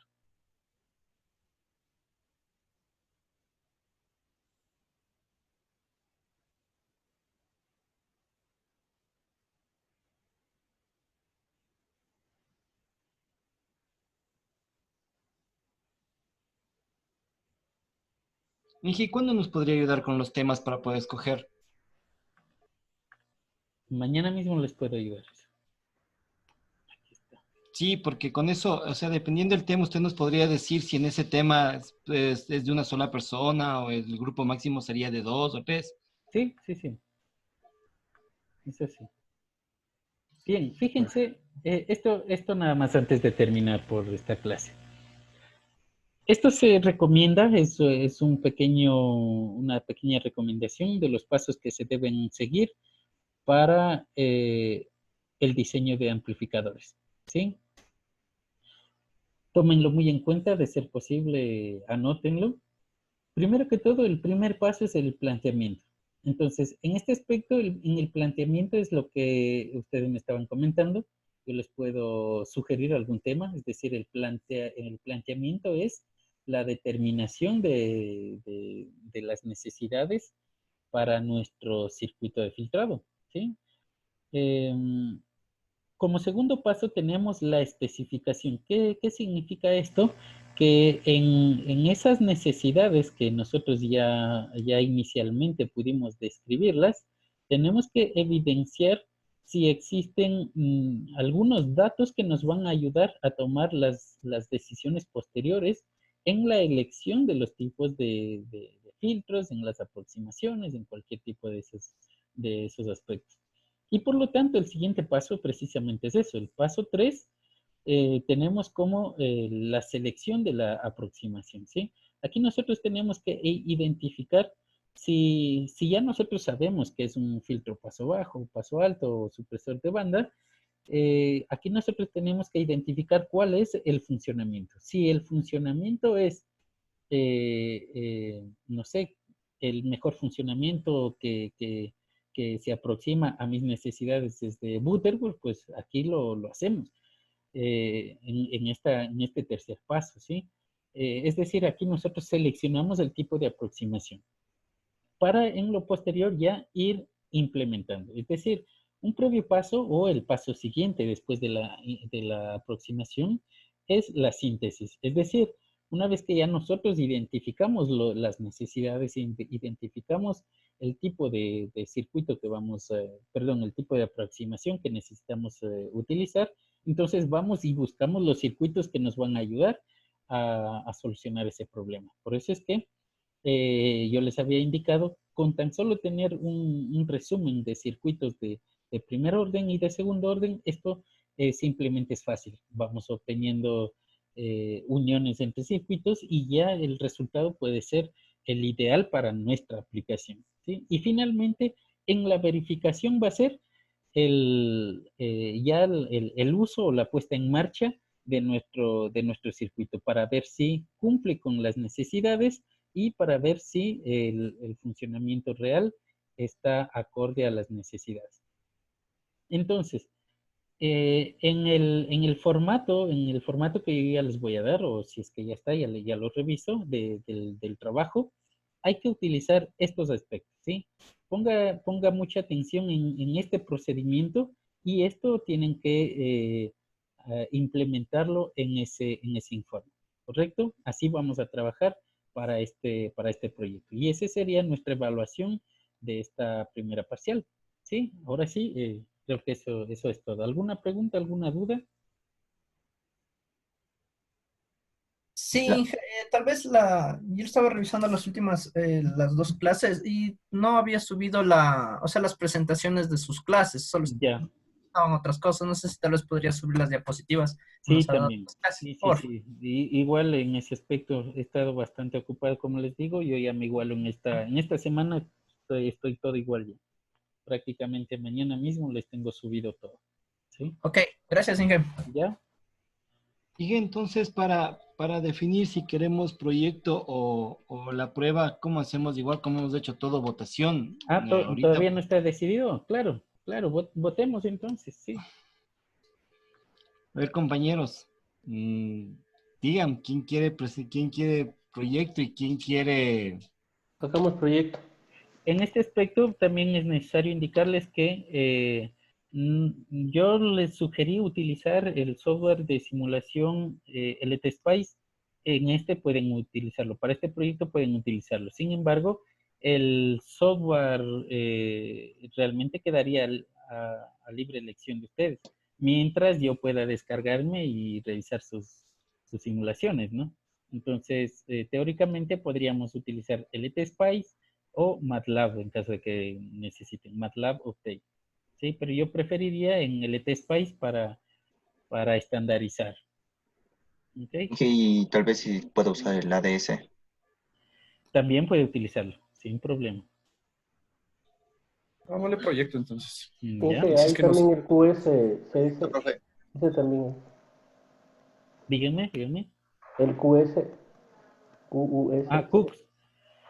S5: Inge, ¿cuándo nos podría ayudar con los temas para poder escoger?
S1: Mañana mismo les puedo ayudar. Aquí está.
S5: Sí, porque con eso, o sea, dependiendo del tema, usted nos podría decir si en ese tema es de una sola persona o el grupo máximo sería de 2 o 3.
S1: Sí, sí, sí. Eso sí. Bien, fíjense, esto nada más antes de terminar por esta clase. Esto se recomienda, es una pequeña recomendación de los pasos que se deben seguir para el diseño de amplificadores, ¿sí? Tómenlo muy en cuenta, de ser posible, anótenlo. Primero que todo, el primer paso es el planteamiento. Entonces, en este aspecto, en el planteamiento es lo que ustedes me estaban comentando. Yo les puedo sugerir algún tema, es decir, el planteamiento es la determinación de las necesidades para nuestro circuito de filtrado, ¿sí? Como segundo paso tenemos la especificación. ¿Qué significa esto? Que en esas necesidades que nosotros ya inicialmente pudimos describirlas, tenemos que evidenciar si existen algunos datos que nos van a ayudar a tomar las decisiones posteriores en la elección de los tipos de filtros, en las aproximaciones, en cualquier tipo de esos de esos aspectos. Y por lo tanto, el siguiente paso precisamente es eso. El paso 3, tenemos como la selección de la aproximación, ¿sí? Aquí nosotros tenemos que identificar si ya nosotros sabemos que es un filtro paso bajo, paso alto o supresor de banda, aquí nosotros tenemos que identificar cuál es el funcionamiento. Si el funcionamiento es, no sé, el mejor funcionamiento que se aproxima a mis necesidades desde Butterworth, pues aquí lo hacemos en este tercer paso, ¿sí? Es decir, aquí nosotros seleccionamos el tipo de aproximación para en lo posterior ya ir implementando. Es decir, un previo paso o el paso siguiente después de la aproximación es la síntesis. Es decir, una vez que ya nosotros identificamos las necesidades, identificamos el tipo de circuito que vamos, perdón, el tipo de aproximación que necesitamos utilizar, entonces vamos y buscamos los circuitos que nos van a ayudar a solucionar ese problema. Por eso es que yo les había indicado, con tan solo tener un resumen de circuitos de primer orden y de segundo orden, esto simplemente es fácil. Vamos obteniendo uniones entre circuitos y ya el resultado puede ser el ideal para nuestra aplicación, ¿sí? Y finalmente, en la verificación va a ser ya el uso o la puesta en marcha de nuestro circuito para ver si cumple con las necesidades y para ver si el funcionamiento real está acorde a las necesidades. Entonces, en el formato que yo ya les voy a dar, o si es que ya está, ya lo reviso, del trabajo, hay que utilizar estos aspectos, ¿sí? Ponga mucha atención en este procedimiento y esto tienen que implementarlo en ese informe, ¿correcto? Así vamos a trabajar para este proyecto. Y esa sería nuestra evaluación de esta primera parcial, ¿sí? Ahora sí, creo que eso es todo. ¿Alguna pregunta, alguna duda?
S6: Sí, tal vez yo estaba revisando las últimas, las dos clases y no había subido o sea, las presentaciones de sus clases, solo
S1: Ya,
S6: estaban otras cosas. No sé si tal vez podría subir las diapositivas que
S1: sí,
S6: nos ha dado
S1: también.
S6: las clases,
S1: Sí, sí,
S6: por favor.
S1: sí. Igual en ese aspecto he estado bastante ocupado, como les digo, yo ya me igualo en esta semana, estoy todo igual ya. Prácticamente mañana mismo les tengo subido todo, ¿sí?
S6: Ok, gracias, Inge.
S1: ¿Ya?
S5: Y entonces, para definir si queremos proyecto o la prueba, ¿cómo hacemos? Igual como hemos hecho todo, votación.
S1: Ah,
S5: Ahorita,
S1: ¿todavía no está decidido? Claro, claro, votemos entonces, sí.
S5: a ver, compañeros, digan quién quiere proyecto y quién quiere...
S4: Hagamos proyecto.
S1: En este aspecto también es necesario indicarles que yo les sugerí utilizar el software de simulación LTSpice. En este pueden utilizarlo. Para este proyecto pueden utilizarlo. Sin embargo, el software realmente quedaría a libre elección de ustedes. Mientras yo pueda descargarme y revisar sus simulaciones, ¿no? Entonces, teóricamente podríamos utilizar LTSpice o MATLAB en caso de que necesiten MATLAB Update. Sí, pero yo preferiría en el LTSpice para estandarizar. ¿Ok?
S3: Y tal vez si puedo usar el ADS.
S1: También puede utilizarlo, sin problema.
S7: Hagámosle proyecto entonces.
S1: ¿Ya?
S4: Inge,
S7: Y si es
S4: ahí
S7: que nos...
S4: también el QS, se
S8: Proyecto,
S4: dice,
S8: profe.
S4: ese también,
S1: Díganme, díganme.
S4: el QS, QUS,
S1: Ah, Cooks.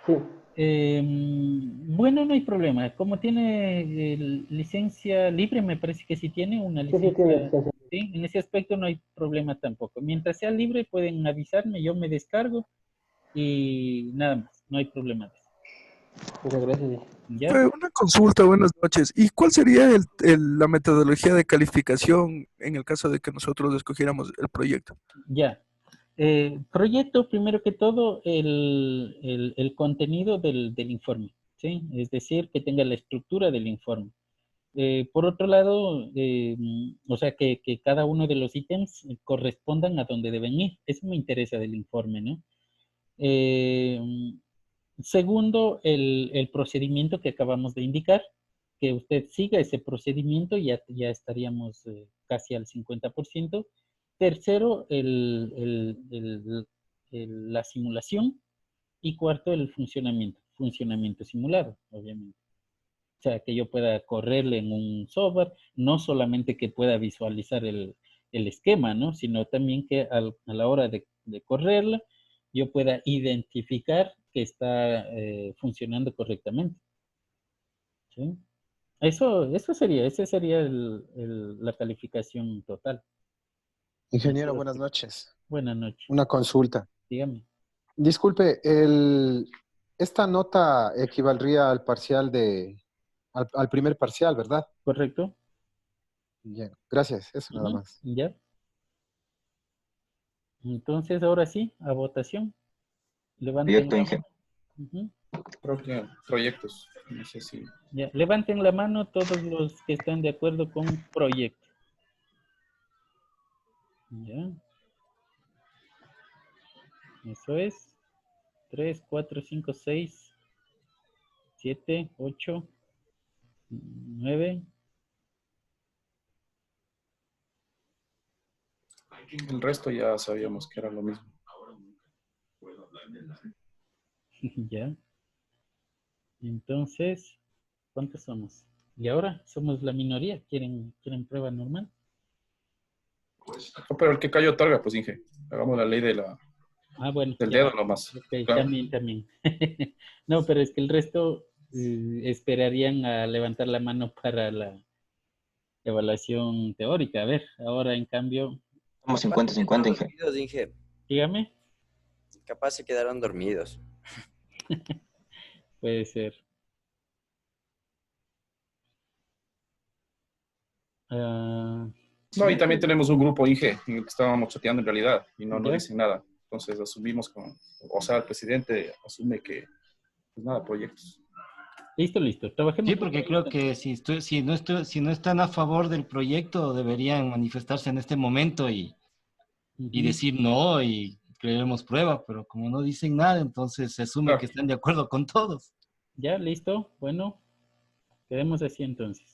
S4: sí,
S1: Bueno, no hay problema. Como tiene licencia libre, me parece que sí tiene una
S4: sí, sí tiene
S1: licencia.
S4: licencia.
S1: Sí, en ese aspecto no hay problema tampoco. Mientras sea libre, pueden avisarme, yo me descargo y nada más, no hay problema de eso.
S4: Muchas gracias. Inge.
S1: ¿Ya?
S8: Una consulta, buenas noches. ¿Y cuál sería la metodología de calificación en el caso de que nosotros escogiéramos el proyecto?
S1: Ya. Proyecto, primero que todo, el contenido del informe, ¿sí? Es decir, que tenga la estructura del informe. Por otro lado, o sea, que cada uno de los ítems correspondan a donde deben ir. Eso me interesa del informe, ¿no? Eh, Segundo, el procedimiento que acabamos de indicar, que usted siga ese procedimiento, ya estaríamos casi al 50%. Tercero, la simulación. Y cuarto, el funcionamiento simulado, obviamente. O sea, que yo pueda correrle en un software, no solamente que pueda visualizar el esquema, ¿no? Sino también que a la hora de correrla, yo pueda identificar que está funcionando correctamente. ¿Sí? Esa sería la calificación total.
S9: Ingeniero, buenas noches.
S1: Buenas noches.
S9: Una consulta.
S1: Dígame.
S9: Disculpe, esta nota equivaldría al parcial al primer parcial, ¿verdad?
S1: Correcto.
S9: Bien, gracias. Eso nada más.
S1: Ya. Entonces, ahora sí, a votación. Levanten
S3: Proyecto,
S1: la
S3: Inge.
S1: mano.
S7: Creo que proyectos. No sé si...
S1: Ya. Levanten la mano todos los que están de acuerdo con proyecto. Ya. Eso es. 3, 4, 5, 6, 7, 8, 9.
S7: El resto ya sabíamos que era lo mismo.
S1: Ya. Entonces, ¿cuántos somos? Y ahora somos la minoría. ¿Quieren prueba normal?
S7: No, pero el que cayó otorga, pues Inge. Hagamos la ley
S1: Bueno.
S7: del
S1: Ya.
S7: dedo nomás.
S1: Ok,
S7: Claro.
S1: también. No, pero es que el resto esperarían a levantar la mano para la evaluación teórica. A ver, ahora en cambio,
S3: Somos
S10: Capaz se
S3: 50-50,
S10: quedaron
S3: Inge.
S10: dormidos, Inge.
S1: dígame,
S10: Capaz se quedaron dormidos.
S1: puede ser. Ah,
S7: No, y también tenemos un grupo Inge en el que estábamos chateando en realidad y no
S1: Ya.
S7: dicen nada. Entonces asumimos o sea, el presidente asume que, pues nada, proyectos.
S1: listo. Trabajemos.
S5: Sí, porque creo que si no están a favor del proyecto, deberían manifestarse en este momento y decir no y creemos prueba, pero como no dicen nada, entonces se asume
S7: Claro.
S5: que están de acuerdo con todos.
S1: Ya, listo. Bueno, quedemos así entonces.